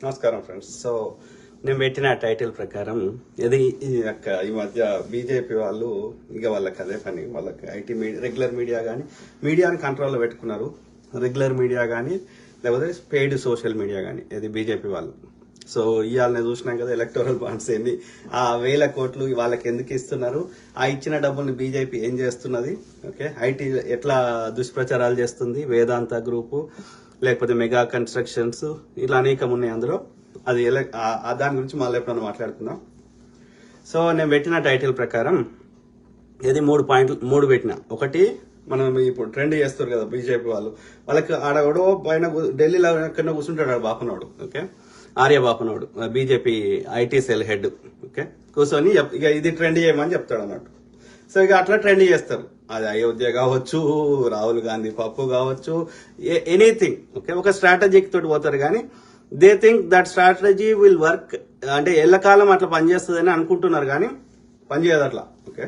నమస్కారం friends. So నేను పెట్టిన టైటిల్ ప్రకారం ఇది ఈ మధ్య బీజేపీ వాళ్ళు ఇక వాళ్ళకి అదే పని, వాళ్ళకి ఐటీ మీడియా, రెగ్యులర్ మీడియా కానీ మీడియాని కంట్రోల్లో పెట్టుకున్నారు. రెగ్యులర్ మీడియా కానీ లేకపోతే పెయిడ్ సోషల్ మీడియా కానీ ఇది బీజేపీ వాళ్ళు. సో ఇవాళ నేను చూసినాం కదా, ఎలక్టోరల్ బాండ్స్ ఏంది, ఆ 1000 కోట్లు వాళ్ళకి ఎందుకు ఇస్తున్నారు, ఆ ఇచ్చిన డబ్బుల్ని బీజేపీ ఏం చేస్తున్నది, ఓకే, ఐటీ ఎట్లా దుష్ప్రచారాలు చేస్తుంది, వేదాంత గ్రూపు లేకపోతే మెగా కన్స్ట్రక్షన్స్, ఇలా అనేకం ఉన్నాయి అందులో. అది దాని గురించి మళ్ళీ ఎప్పుడన్నా మాట్లాడుకుందాం. సో నేను పెట్టిన టైటిల్ ప్రకారం ఇది 3 పాయింట్లు పెట్టిన. ఒకటి, మనం ఇప్పుడు ట్రెండ్ చేస్తారు కదా బీజేపీ వాళ్ళు, వాళ్ళకి ఆడ ఎవడో పైన ఢిల్లీలో ఎక్కడో కూర్చుంటాడు ఆడ బాపనోడు, ఓకే, ఆర్య బాపనోడు, BJP IT cell head, okay, కూర్చొని ఇక ఇది ట్రెండ్ చేయమని చెప్తాడు అన్నట్టు. సో ఇక అట్లా ట్రెండ్ చేస్తారు. అది అయోధ్య కావచ్చు, రాహుల్ గాంధీ పప్పు కావచ్చు, ఎనీథింగ్, ఓకే, ఒక స్ట్రాటజీకి తోటి పోతారు. కానీ they think that strategy will work, అంటే ఎల్లకాలం అట్లా పనిచేస్తుందని అనుకుంటున్నారు, కానీ పనిచేయదు అట్లా, ఓకే.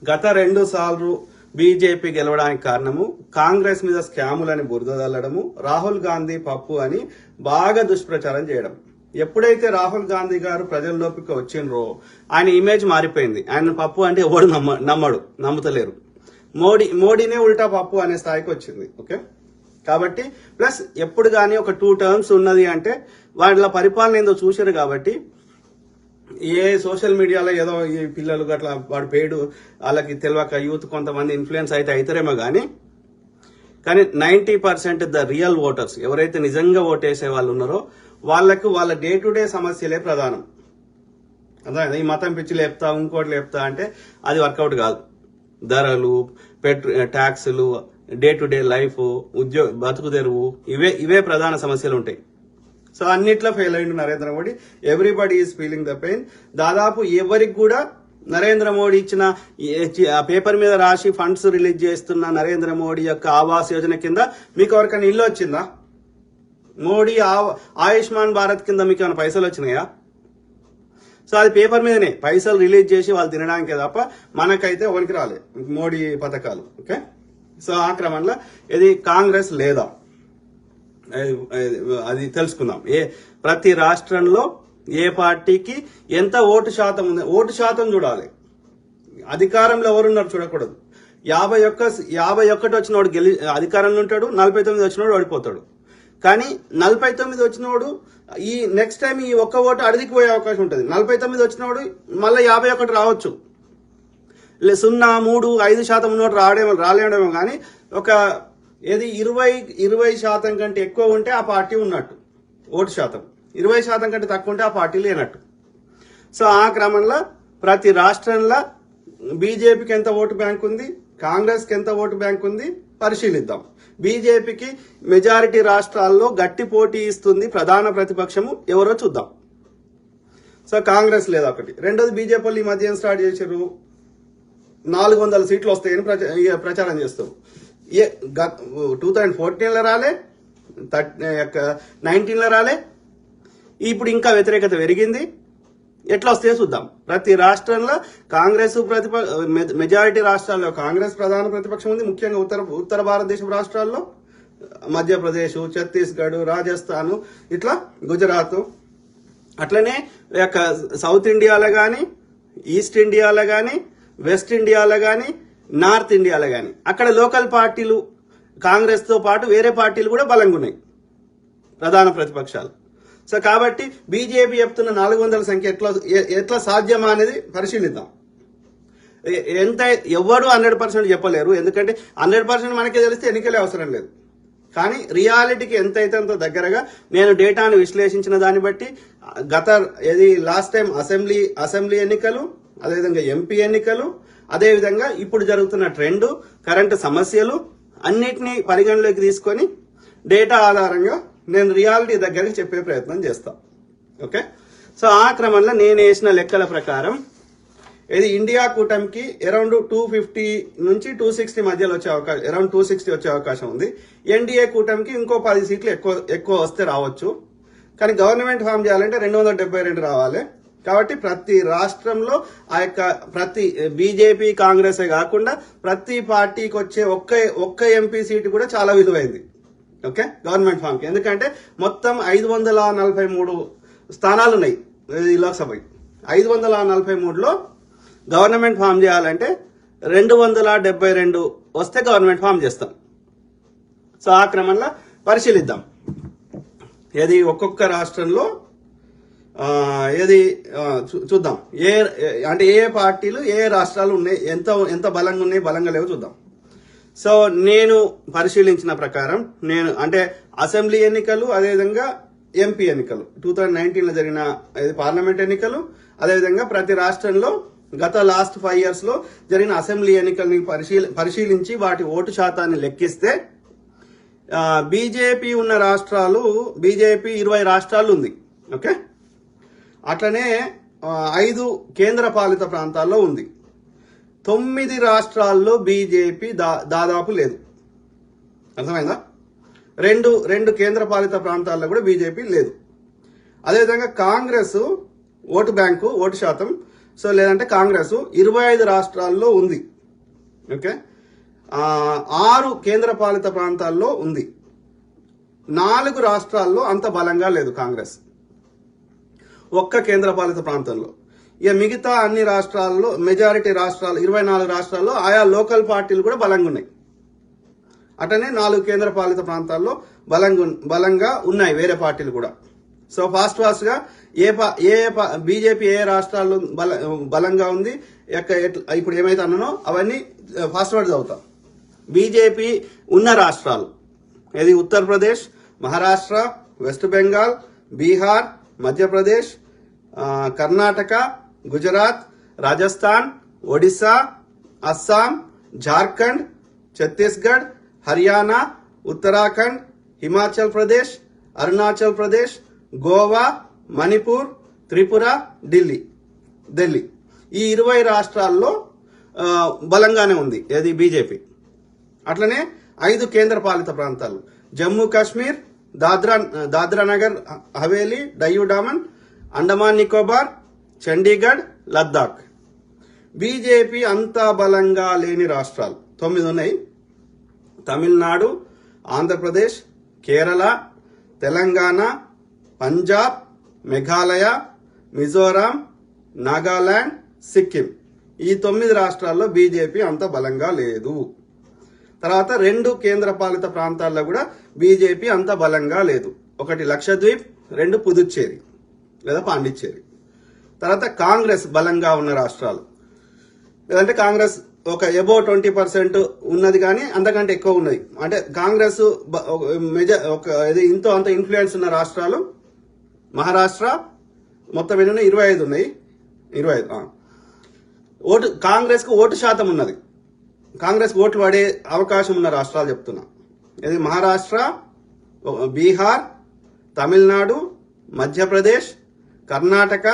గత 2 సార్లు బీజేపీ గెలవడానికి కారణము కాంగ్రెస్ మీద స్కాములని బురద చల్లడము, రాహుల్ గాంధీ పప్పు అని బాగా దుష్ప్రచారం చేయడం. ఎప్పుడైతే రాహుల్ గాంధీ గారు ప్రజల్లోకి వచ్చిండ్రో ఆయన ఇమేజ్ మారిపోయింది. ఆయన పప్పు అంటే ఎవడు నమ్ముతలేరు. మోడీనే ఉల్టా పప్పు అనే స్థాయికి వచ్చింది, ఓకే. కాబట్టి ప్లస్ ఎప్పుడు కానీ ఒక 2 టర్మ్స్ ఉన్నది అంటే వాళ్ళ పరిపాలన ఏందో చూశారు. కాబట్టి ఏ సోషల్ మీడియాలో ఏదో ఈ పిల్లలు అట్లా వాడు పేడు వాళ్ళకి తెలియక యూత్ కొంతమంది ఇన్ఫ్లుయెన్స్ అయితే అవుతారేమో కానీ 90% ద రియల్ ఓటర్స్ ఎవరైతే నిజంగా ఓటేసే వాళ్ళు ఉన్నారో వాళ్ళకు వాళ్ళ డే టు డే సమస్యలే ప్రధానం. అదే ఈ మతం పిచ్చి లేపుతా ఇంకోటి లేపుతా అంటే అది వర్కౌట్ కాదు. ధరలు, ట్యాక్సులు, డే టు డే లైఫ్, బతుకు తెరువు, ఇవే ప్రధాన సమస్యలు ఉంటాయి. సో అన్నిట్లో ఫెయిల్ అయిండు Narendra Modi. Everybody is feeling the pain. దాదాపు ఎవరికి కూడా నరేంద్ర మోడీ ఇచ్చిన పేపర్ మీద రాసి ఫండ్స్ రిలీజ్ చేస్తున్న నరేంద్ర మోడీ యొక్క ఆవాస్ యోజన కింద మీకు ఎవరికైనా ఇల్లు వచ్చిందా? మోడీ ఆయుష్మాన్ భారత్ కింద మీకు ఏమైనా పైసలు వచ్చినాయా? సో అది పేపర్ మీదనే పైసలు రిలీజ్ చేసి వాళ్ళు తినడానికే తప్ప మనకైతే ఎవరికి రాలే మోడీ పథకాలు, ఓకే. సో ఆ క్రమంలో ఇది కాంగ్రెస్ లేదా అది తెలుసుకుందాం. ప్రతి రాష్ట్రంలో ఏ పార్టీకి ఎంత ఓటు శాతం ఉంది, ఓటు శాతం చూడాలి. అధికారంలో ఎవరున్నారు చూడకూడదు. 51 వచ్చినోడు అధికారంలో ఉంటాడు, 49 వచ్చినోడు ఓడిపోతాడు. కానీ 49 వచ్చినోడు ఈ నెక్స్ట్ టైం ఈ ఒక్క ఓటు అడిగికి పోయే అవకాశం ఉంటుంది. 49 వచ్చినోడు మళ్ళీ 51 రావచ్చు. 0, 3, 5% ఉన్నోడు రాలేడేమో. కానీ ఒక 20% కంటే ఎక్కువ ఉంటే ఆ పార్టీ ఉన్నట్టు ఓటు శాతం, 20% కంటే తక్కువ ఉంటే ఆ పార్టీ లేనట్టు. సో ఆ క్రమంలో ప్రతి రాష్ట్రంలో బీజేపీకి ఎంత ఓటు బ్యాంక్ ఉంది, కాంగ్రెస్కి ఎంత ఓటు బ్యాంక్ ఉంది పరిశీలిద్దాం. బీజేపీకి మెజారిటీ రాష్ట్రాల్లో గట్టి పోటీ ఇస్తుంది ప్రధాన ప్రతిపక్షము ఎవరో చూద్దాం. సో కాంగ్రెస్ లేదా ఒకటి. రెండోది, బీజేపీ వాళ్ళు ఈ మధ్య ఏం స్టార్ట్ చేశారు, 400 సీట్లు వస్తాయని ప్రచారం చేస్తారు. 2014లో రాలే, 19లో రాలే, ఇప్పుడు ఇంకా వ్యతిరేకత పెరిగింది. ఎట్లా వస్తే చూద్దాం. ప్రతి రాష్ట్రంలో కాంగ్రెస్ మెజారిటీ రాష్ట్రాల్లో కాంగ్రెస్ ప్రధాన ప్రతిపక్షం ఉంది. ముఖ్యంగా ఉత్తర భారతదేశం రాష్ట్రాల్లో మధ్యప్రదేశ్, ఛత్తీస్గఢ్, రాజస్థాన్, ఇట్లా గుజరాత్, అట్లనే సౌత్ ఇండియాలో కానీ, ఈస్ట్ ఇండియాలో కానీ, వెస్ట్ ఇండియాలో కానీ, నార్త్ ఇండియాలో కానీ అక్కడ లోకల్ పార్టీలు కాంగ్రెస్ తో పాటు వేరే పార్టీలు కూడా బలంగా ఉన్నాయి, ప్రధాన ప్రతిపక్షాలు. సో కాబట్టి బీజేపీ చెప్తున్న 400 సంఖ్య ఎట్లా సాధ్యమా అనేది పరిశీలిద్దాం. ఎవరు 100% చెప్పలేరు, ఎందుకంటే 100% మనకే తెలిస్తే ఎన్నికలే అవసరం లేదు. కానీ రియాలిటీకి ఎంతైతే అంత దగ్గరగా నేను డేటాను విశ్లేషించిన దాన్ని బట్టి లాస్ట్ టైం అసెంబ్లీ ఎన్నికలు, అదేవిధంగా ఎంపీ ఎన్నికలు, అదేవిధంగా ఇప్పుడు జరుగుతున్న ట్రెండ్, కరెంటు సమస్యలు అన్నిటినీ పరిగణలోకి తీసుకొని డేటా ఆధారంగా నేను రియాలిటీ దగ్గరికి చెప్పే ప్రయత్నం చేస్తా, ఓకే. సో ఆ క్రమంలో నేను వేసిన లెక్కల ప్రకారం ఇది ఇండియా కూటమికి అరౌండ్ 250 నుంచి 260 మధ్యలో వచ్చే అవకాశం, అరౌండ్ 260 వచ్చే అవకాశం ఉంది. ఎన్డీఏ కూటమికి ఇంకో 10 సీట్లు ఎక్కువ వస్తే రావచ్చు. కానీ గవర్నమెంట్ ఫామ్ చేయాలంటే 272 రావాలి. కాబట్టి ప్రతి రాష్ట్రంలో ప్రతి బీజేపీ కాంగ్రెస్ కాకుండా ప్రతి పార్టీకి వచ్చే ఒక్క ఎంపీ సీటు కూడా చాలా విలువైంది. ఓకే, గవర్నమెంట్ ఫామ్కి. ఎందుకంటే మొత్తం 543 స్థానాలు ఉన్నాయి ఈ లోక్సభకి. 543లో గవర్నమెంట్ ఫామ్ చేయాలంటే 272 వస్తే గవర్నమెంట్ ఫామ్ చేస్తాం. సో ఆ క్రమంలో పరిశీలిద్దాం ఏది ఒక్కొక్క రాష్ట్రంలో ఏది చూద్దాం. అంటే ఏ పార్టీలు ఏ రాష్ట్రాలు ఉన్నాయి, ఎంత బలంగా ఉన్నాయి, బలంగా లేవు చూద్దాం. సో నేను పరిశీలించిన ప్రకారం అంటే అసెంబ్లీ ఎన్నికలు, అదేవిధంగా ఎంపీ ఎన్నికలు 2019లో జరిగిన పార్లమెంట్ ఎన్నికలు, అదేవిధంగా ప్రతి రాష్ట్రంలో గత లాస్ట్ 5 years లో జరిగిన అసెంబ్లీ ఎన్నికల్ని పరిశీలించి వాటి ఓటు శాతాన్ని లెక్కిస్తే బీజేపీ ఉన్న రాష్ట్రాలు, బీజేపీ 20 రాష్ట్రాలు ఉంది. ఓకే, అట్లనే 5 కేంద్ర పాలిత ప్రాంతాల్లో ఉంది. 9 రాష్ట్రాల్లో బీజేపీ దాదాపు లేదు. అర్థమైందా? రెండు కేంద్ర పాలిత ప్రాంతాల్లో కూడా బీజేపీ లేదు. అదేవిధంగా కాంగ్రెస్ ఓటు బ్యాంకు, ఓటు శాతం, సో లేదంటే కాంగ్రెస్ 25 రాష్ట్రాల్లో ఉంది. ఓకే, 6 కేంద్ర పాలిత ప్రాంతాల్లో ఉంది. 4 రాష్ట్రాల్లో అంత బలంగా లేదు కాంగ్రెస్, ఒక్క కేంద్ర పాలిత ప్రాంతంలో. ఇక మిగతా అన్ని రాష్ట్రాల్లో, మెజారిటీ రాష్ట్రాలు 24 రాష్ట్రాల్లో ఆయా లోకల్ పార్టీలు కూడా బలంగా ఉన్నాయి. అటనే 4 కేంద్ర పాలిత ప్రాంతాల్లో బలంగా ఉన్నాయి వేరే పార్టీలు కూడా. సో ఫాస్ట్ గా బీజేపీ ఏ రాష్ట్రాల్లో బలంగా ఉంది, ఇప్పుడు ఏమైతే అన్నానో అవన్నీ ఫాస్ట్ వర్డ్ చదువుతాం. బీజేపీ ఉన్న రాష్ట్రాలు ఏది ఉత్తరప్రదేశ్, మహారాష్ట్ర, వెస్ట్ బెంగాల్, బీహార్, మధ్యప్రదేశ్, కర్ణాటక, గుజరాత్, రాజస్థాన్, ఒడిశా, అస్సాం, జార్ఖండ్, ఛత్తీస్గఢ్, హర్యానా, ఉత్తరాఖండ్, హిమాచల్ ప్రదేశ్, అరుణాచల్ ప్రదేశ్, గోవా, మణిపూర్, త్రిపుర, ఢిల్లీ. ఈ 20 రాష్ట్రాల్లో బలంగానే ఉంది ఏది బీజేపీ. అట్లనే 5 కేంద్ర పాలిత ప్రాంతాలు జమ్మూ కాశ్మీర్, దాద్రా నగర్ హవేలీ, డయ్యూ డామన్, అండమాన్ నికోబార్, చండీగఢ్, లద్దాఖ్. బీజేపీ అంతా బలంగా లేని రాష్ట్రాలు 9 ఉన్నాయి. తమిళనాడు, ఆంధ్రప్రదేశ్, కేరళ, తెలంగాణ, పంజాబ్, మేఘాలయ, మిజోరాం, నాగాలాండ్, సిక్కిం. ఈ 9 రాష్ట్రాల్లో బీజేపీ అంత బలంగా లేదు. తర్వాత 2 కేంద్ర పాలిత ప్రాంతాల్లో కూడా బీజేపీ అంత బలంగా లేదు. ఒకటి లక్షద్వీప్, 2 పుదుచ్చేరి లేదా పాండిచ్చేరి. తర్వాత కాంగ్రెస్ బలంగా ఉన్న రాష్ట్రాలు, లేదంటే కాంగ్రెస్ ఒక అబౌవ్ 20% ఉన్నది, కానీ అంతకంటే ఎక్కువ ఉన్నది. అంటే కాంగ్రెస్ ఇంతో అంత ఇన్ఫ్లుయెన్స్ ఉన్న రాష్ట్రాలు మహారాష్ట్ర, మొత్తం ఎన్ని 25 ఉన్నాయి. 25 కాంగ్రెస్ కు ఓటు శాతం ఉన్నది, కాంగ్రెస్ ఓట్లు పడే అవకాశం ఉన్న రాష్ట్రాలు చెప్తున్నా. ఇది మహారాష్ట్ర, బీహార్, తమిళనాడు, మధ్యప్రదేశ్, కర్ణాటక,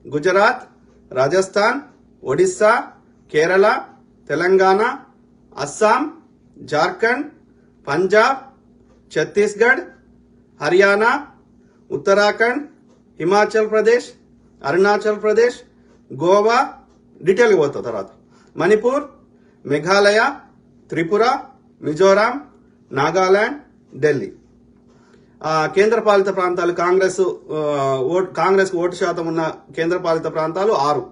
గుజరాత్, రాజస్థాన్, ఒడిస్సా, కేరళ, తెలంగాణ, అస్సాం, జార్ఖండ్, పంజాబ్, ఛత్తీస్గఢ్, హర్యానా, ఉత్తరాఖండ్, హిమాచల్ ప్రదేశ్, అరుణాచల్ ప్రదేశ్, గోవా, డీటెయిల్గా పోతా. తర్వాత మణిపూర్, మేఘాలయ, త్రిపుర, మిజోరాం, నాగాలాండ్, ఢిల్లీ. కేంద్ర పాలిత ప్రాంతాలు కాంగ్రెస్ ఓటు శాతం ఉన్న కేంద్ర పాలిత ప్రాంతాలు 6: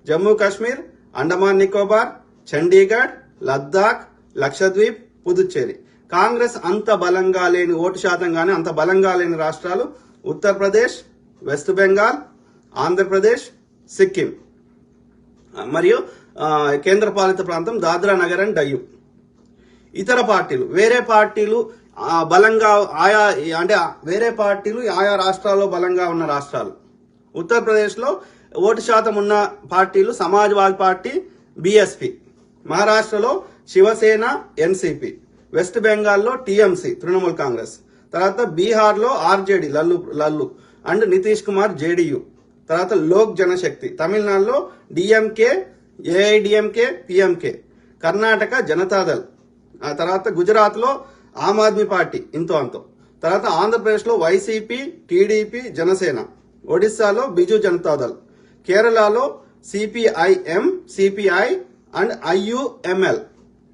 జమ్మూ కాశ్మీర్, అండమాన్ నికోబార్, చండీగఢ్, లద్దాఖ్, లక్షద్వీప్, పుదుచ్చేరి. కాంగ్రెస్ అంత బలంగా లేని, ఓటు శాతం గానీ అంత బలంగా లేని రాష్ట్రాలు ఉత్తరప్రదేశ్, వెస్ట్ బెంగాల్, ఆంధ్రప్రదేశ్, సిక్కిం. మరియు కేంద్ర పాలిత ప్రాంతం దాద్రా నగర్ అండ్ డయ్యూ. ఇతర పార్టీలు, వేరే పార్టీలు బలంగా వేరే పార్టీలు ఆయా రాష్ట్రాల్లో బలంగా ఉన్న రాష్ట్రాలు. ఉత్తరప్రదేశ్లో ఓటు శాతం ఉన్న పార్టీలు సమాజ్వాదీ పార్టీ, బీఎస్పీ. మహారాష్ట్రలో శివసేన, ఎన్సీపీ. వెస్ట్ బెంగాల్లో టీఎంసీ, తృణమూల్ కాంగ్రెస్. తర్వాత బీహార్లో RJD, Lallu and Nitish Kumar, JDU. తర్వాత లోక్ జనశక్తి. తమిళనాడులో DMK, AIADMK, PMK. Karnataka Janata Dal. తర్వాత గుజరాత్లో ఆమ్ ఆద్మీ పార్టీ ఇంతో అంతో. తర్వాత ఆంధ్రప్రదేశ్లో వైసీపీ, టీడీపీ, జనసేన. ఒడిశాలో బిజు జనతాదళ్. కేరళలో CPIM, CPI and IUML,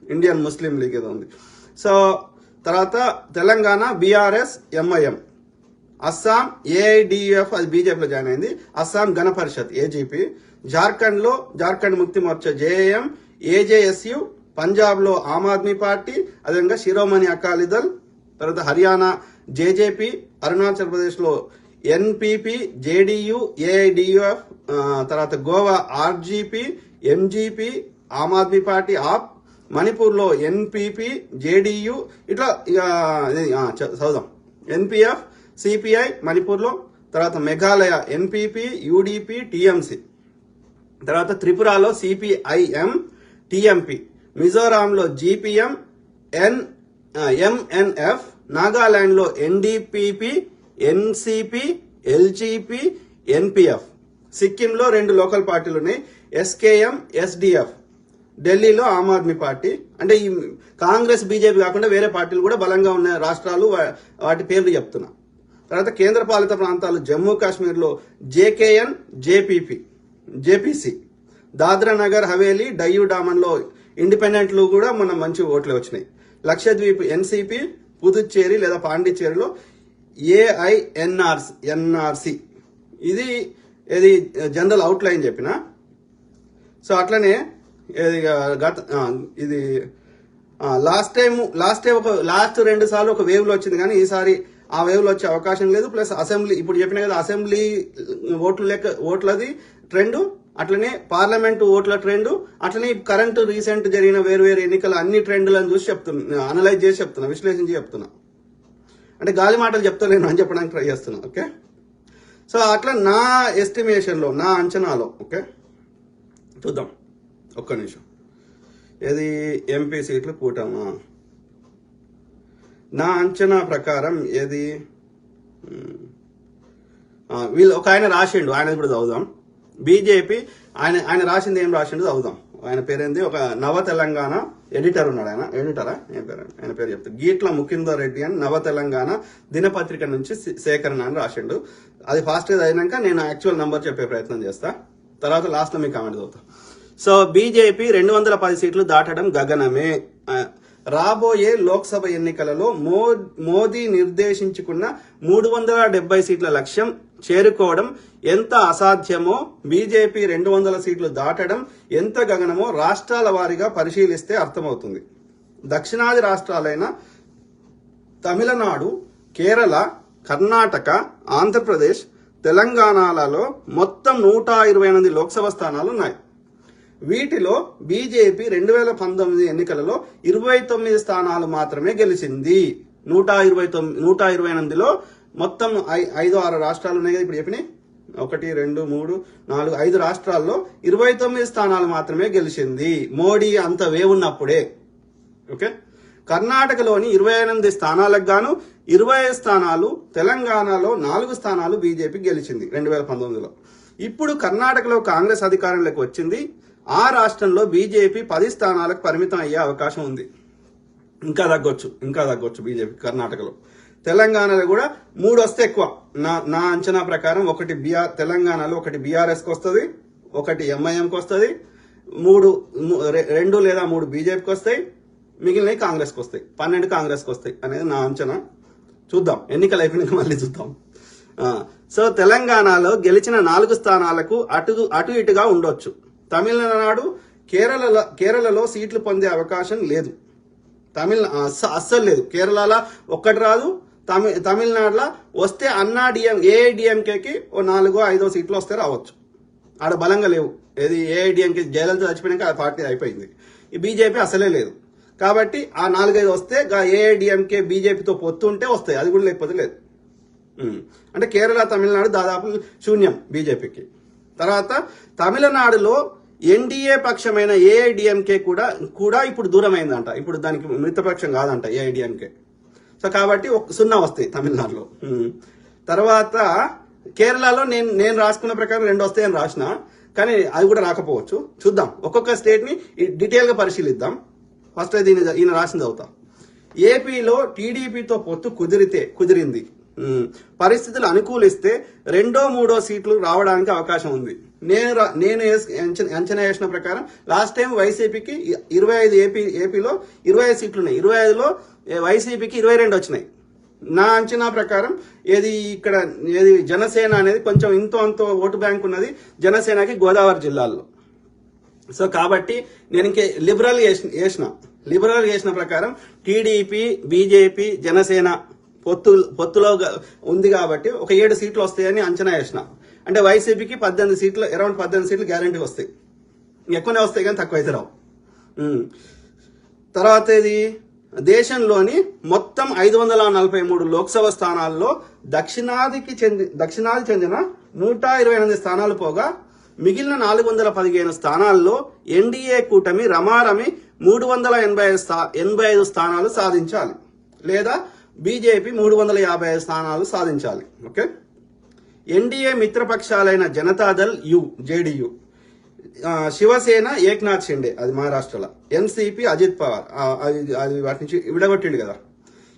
Indian Muslim league ఏదో ఉంది. సో తర్వాత తెలంగాణ బీఆర్ఎస్ ఎంఐఎం, అస్సాం ఏఐడిఎఫ్ అది బీజేపీలో జాయిన్ అయింది, అస్సాం గణ పరిషత్ ఏజీపీ, జార్ఖండ్ ముక్తి మోర్చా జేఏఎం, ఏజేఎస్యు, పంజాబ్ లో ఆమ్ ఆద్మీ పార్టీ, అదేవిధంగా శిరోమణి అకాలీదళ్, తర్వాత హర్యానా జేజేపీ, అరుణాచల్ ప్రదేశ్ లో ఎన్పీపీ, జేడీయూ, ఏఐడియుఎఫ్, తర్వాత Goa RGP, MGP, Aam Aadmi party ఆప్, మణిపూర్ లో ఎన్పీపీ, జేడీయూ, ఇట్లా ఇక చదువుదాం, ఎన్పీఎఫ్, సిపిఐ మణిపూర్ లో, తర్వాత మేఘాలయ ఎన్పీపీ, యూడీపీ, టీఎంసీ, తర్వాత త్రిపురలో సిపిఐఎం, టీఎంపీ, మిజోరాంలో జీపీఎం, ఎంఎన్ఎఫ్, నాగాలాండ్ లో ఎన్డీపీపీ, ఎన్సీపీ, ఎల్జీపీ, ఎన్పీఎఫ్, సిక్కింలో 2 లోకల్ పార్టీలు ఉన్నాయి, ఎస్కేఎం, ఎస్డిఎఫ్, ఢిల్లీలో ఆమ్ ఆద్మీ పార్టీ. అంటే ఈ కాంగ్రెస్ బీజేపీ కాకుండా వేరే పార్టీలు కూడా బలంగా ఉన్న రాష్ట్రాలు వాటి పేర్లు చెప్తున్నా. తర్వాత కేంద్ర పాలిత ప్రాంతాలు జమ్మూ కాశ్మీర్లో జేకేఎన్, జేపీసీ, దాద్రా నగర్ హవేలీ, డయ్యూ డామన్ లో ఇండిపెండెంట్లు కూడా మన మంచి ఓట్లు వచ్చినాయి. లక్షద్వీప్ ఎన్సీపీ, పుదుచ్చేరి లేదా పాండిచ్చేరిలో ఏఐఎన్ఆర్సి. ఇది జనరల్ అవుట్ లైన్ చెప్పిన. సో అట్లనే ఇది లాస్ట్ 2 సార్లు ఒక వేవ్ లో వచ్చింది, కానీ ఈసారి ఆ వేవ్ లో వచ్చే అవకాశం లేదు. ప్లస్ అసెంబ్లీ ఇప్పుడు చెప్పిన కదా, అసెంబ్లీ ఓట్లది ట్రెండ్, అట్లనే పార్లమెంటు ఓట్ల ట్రెండ్, అట్లనే కరెంట్ రీసెంట్ జరిగిన వేరు ఎన్నికల అన్ని ట్రెండ్లను చూసి చెప్తున్నా, అనలైజ్ చేసి చెప్తున్నా, విశ్లేషించి చెప్తున్నా. అంటే గాలి మాటలు చెప్తలేను అని చెప్పడానికి ట్రై చేస్తున్నా. ఓకే, సో అట్లా నా ఎస్టిమేషన్ లో, నా అంచనాలో, ఓకే చూద్దాం ఒక్క నిమిషం. ఏది ఎంపీ సీట్లు కూటమా, నా అంచనా ప్రకారం ఏది వీళ్ళు ఒక ఆయన రాసిండు, ఆయన కూడా చదువుదాం. బీజేపీ ఆయన రాసింది ఏం రాసిండు చదువుదాం. ఆయన పేరేంది, ఒక నవ తెలంగాణ ఎడిటర్ ఉన్నాడు. ఆయన పేరు చెప్తాడు, గీట్ల ముకిందర్ రెడ్డి అని నవ తెలంగాణ దినపత్రిక నుంచి సేకరణ అని రాసిండు. అది ఫాస్ట్ గా అయినాక నేను యాక్చువల్ నంబర్ చెప్పే ప్రయత్నం చేస్తా, తర్వాత లాస్ట్ లో మీ కామెంట్ చదువుతా. సో బీజేపీ 210 సీట్లు దాటడం గగనమే. రాబోయే లోక్సభ ఎన్నికలలో మోదీ నిర్దేశించుకున్న 370 సీట్ల లక్ష్యం చేరుకోవడం ఎంత అసాధ్యమో, బీజేపీ 200 సీట్లు దాటడం ఎంత గగనమో రాష్ట్రాల వారీగా పరిశీలిస్తే అర్థమవుతుంది. దక్షిణాది రాష్ట్రాలైన తమిళనాడు, కేరళ, కర్ణాటక, ఆంధ్రప్రదేశ్, తెలంగాణలలో మొత్తం 128 లోక్సభ స్థానాలు ఉన్నాయి. వీటిలో బీజేపీ 2019 ఎన్నికలలో 29 స్థానాలు మాత్రమే గెలిచింది. 128లో మొత్తం 5-6 రాష్ట్రాలు ఉన్నాయి కదా ఇప్పుడు చెప్పినాయి, 1 2 3 4 5 రాష్ట్రాల్లో 29 స్థానాలు మాత్రమే గెలిచింది, మోడీ అంత వేవున్నప్పుడే. ఓకే, కర్ణాటకలోని 28 స్థానాలకు గాను 20 స్థానాలు, తెలంగాణలో 4 స్థానాలు బీజేపీ గెలిచింది 2019లో. ఇప్పుడు కర్ణాటకలో కాంగ్రెస్ అధికారంలోకి వచ్చింది. ఆ రాష్ట్రంలో బీజేపీ 10 స్థానాలకు పరిమితం అయ్యే అవకాశం ఉంది. ఇంకా తగ్గొచ్చు బీజేపీ కర్ణాటకలో. తెలంగాణలో కూడా 3 వస్తే ఎక్కువ. నా అంచనా ప్రకారం తెలంగాణలో 1 బీఆర్ఎస్కి వస్తుంది, 1 ఎంఐఎంకి వస్తుంది, 2 లేదా 3 బీజేపీకి వస్తాయి, మిగిలినవి కాంగ్రెస్కి వస్తాయి, 12 కాంగ్రెస్కి వస్తాయి అనేది నా అంచనా. చూద్దాం, ఎన్నికలు అయిపోయినాక మళ్ళీ చూద్దాం. సో తెలంగాణలో గెలిచిన 4 స్థానాలకు అటు ఇటుగా ఉండొచ్చు. తమిళనాడు, కేరళలో సీట్లు పొందే అవకాశం లేదు. అస్సలు లేదు. కేరళలో 1 రాదు, తమిళనాడులో వస్తే ఏఐడిఎంకేకి 4-5 సీట్లు వస్తే రావచ్చు. ఆడ బలంగా లేవు. ఏది ఏఐడిఎంకే జయలలిత చచ్చిపోయినాక ఆ పార్టీ అయిపోయింది. ఈ బీజేపీ అసలే లేదు. కాబట్టి ఆ 4-5 వస్తే ఏఐడిఎంకే బీజేపీతో పొత్తుంటే వస్తాయి, అది కూడా లేకపోతే లేదు. అంటే కేరళ, తమిళనాడు దాదాపు శూన్యం బీజేపీకి. తర్వాత తమిళనాడులో ఎన్డీఏ పక్షమైన ఏఐడిఎంకే కూడా ఇప్పుడు దూరం అయిందంట. ఇప్పుడు దానికి మిత్రపక్షం కాదంట ఏఐడిఎంకే. సో కాబట్టి 0 వస్తాయి తమిళనాడులో. తర్వాత కేరళలో నేను రాసుకున్న ప్రకారం 2 వస్తాయని రాసిన, కానీ అది కూడా రాకపోవచ్చు. చూద్దాం, ఒక్కొక్క స్టేట్ ని డీటెయిల్ గా పరిశీలిద్దాం. ఫస్ట్ ఈయన రాసింది అవుతా. ఏపీలో టీడీపీతో పొత్తు కుదిరింది. పరిస్థితులు అనుకూలిస్తే 2-3 సీట్లు రావడానికి అవకాశం ఉంది. నేను అంచనా వేసిన ప్రకారం లాస్ట్ టైం వైసీపీకి 25 ఏపీలో 25 సీట్లు ఉన్నాయి. 25లో వైసీపీకి 22 వచ్చినాయి. నా అంచనా ప్రకారం ఏది జనసేన అనేది కొంచెం అంతో ఓటు బ్యాంక్ ఉన్నది జనసేనకి గోదావరి జిల్లాల్లో. సో కాబట్టి నేను ఇంకే లిబరల్ చేసిన ప్రకారం టీడీపీ, బీజేపీ, జనసేన పొత్తులో ఉంది కాబట్టి ఒక 7 సీట్లు వస్తాయని అంచనా వేసిన. అంటే వైసీపీకి 18 సీట్లు, అరౌండ్ 18 సీట్లు గ్యారంటీ వస్తాయి. ఎక్కువనే వస్తాయి కానీ తక్కువ అయితే రావు. తర్వాత దేశంలోని మొత్తం 543 లోక్సభ స్థానాల్లో దక్షిణాది చెందిన 128 స్థానాలు పోగా మిగిలిన 415 స్థానాల్లో ఎన్డీఏ కూటమి రమారమి 385 స్థానాలు సాధించాలి, లేదా బీజేపీ 355 స్థానాలు సాధించాలి. ఓకే. ఎన్డీఏ మిత్రపక్షాలైన జనతాదళ్ జేడీయూ, శివసేన ఏక్నాథ్ షిండే అది మహారాష్ట్రలో, ఎన్సీపీ అజిత్ పవార్ అది వాటి నుంచి విడగొట్టిండు కదా.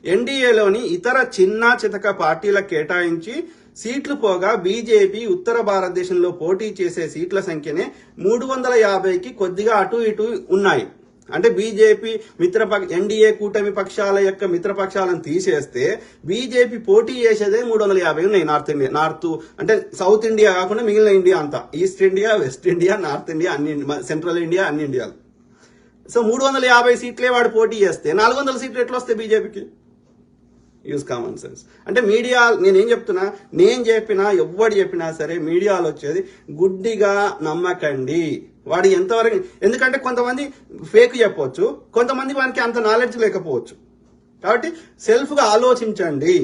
ఎన్డీఏలోని ఇతర చిన్న చితక పార్టీలకు కేటాయించి సీట్లు పోగా బీజేపీ ఉత్తర భారతదేశంలో పోటీ చేసే సీట్ల సంఖ్యనే 350కి కొద్దిగా అటు ఇటు ఉన్నాయి. అంటే బీజేపీ ఎన్డీఏ కూటమి పక్షాల యొక్క మిత్రపక్షాలను తీసేస్తే బీజేపీ పోటీ చేసేదే 350 ఉన్నాయి. నార్త్ అంటే సౌత్ ఇండియా కాకుండా మిగిలిన ఇండియా అంతా, east India, west India, north India, central India, అన్ని ఇండియాలు. సో 350 సీట్లే వాడు పోటీ చేస్తే 400 సీట్లు ఎట్లా వస్తాయి బీజేపీకి? Use common sense. అంటే మీడియా, నేనేం చెప్తున్నా, నేను చెప్పినా ఎవడు చెప్పినా సరే మీడియాలో వచ్చేది గుడ్డిగా నమ్మకండి. వాడు ఎంతవరకు, ఎందుకంటే కొంతమంది ఫేక్ చెప్పవచ్చు, కొంతమంది వానికి అంత నాలెడ్జ్ లేకపోవచ్చు. కాబట్టి సెల్ఫ్గా ఆలోచించండి.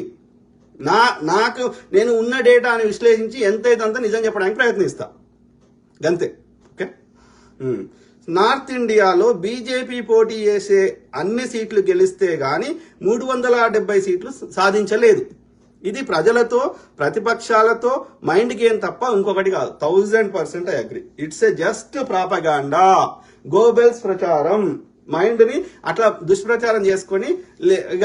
నేను ఉన్న డేటాని విశ్లేషించి ఎంతైతే నిజం చెప్పడానికి ప్రయత్నిస్తా, గంతే. ఓకే. నార్త్ ఇండియాలో బీజేపీ పోటీ చేసే అన్ని సీట్లు గెలిస్తే గాని 370 సీట్లు సాధించలేదు. ఇది ప్రజలతో ప్రతిపక్షాలతో మైండ్ గేమ్ తప్ప ఇంకొకటి కాదు. 1000% I agree. It's a just propaganda, Goebbels ప్రచారం. మైండ్ ని అట్లా దుష్ప్రచారం చేసుకుని ఇక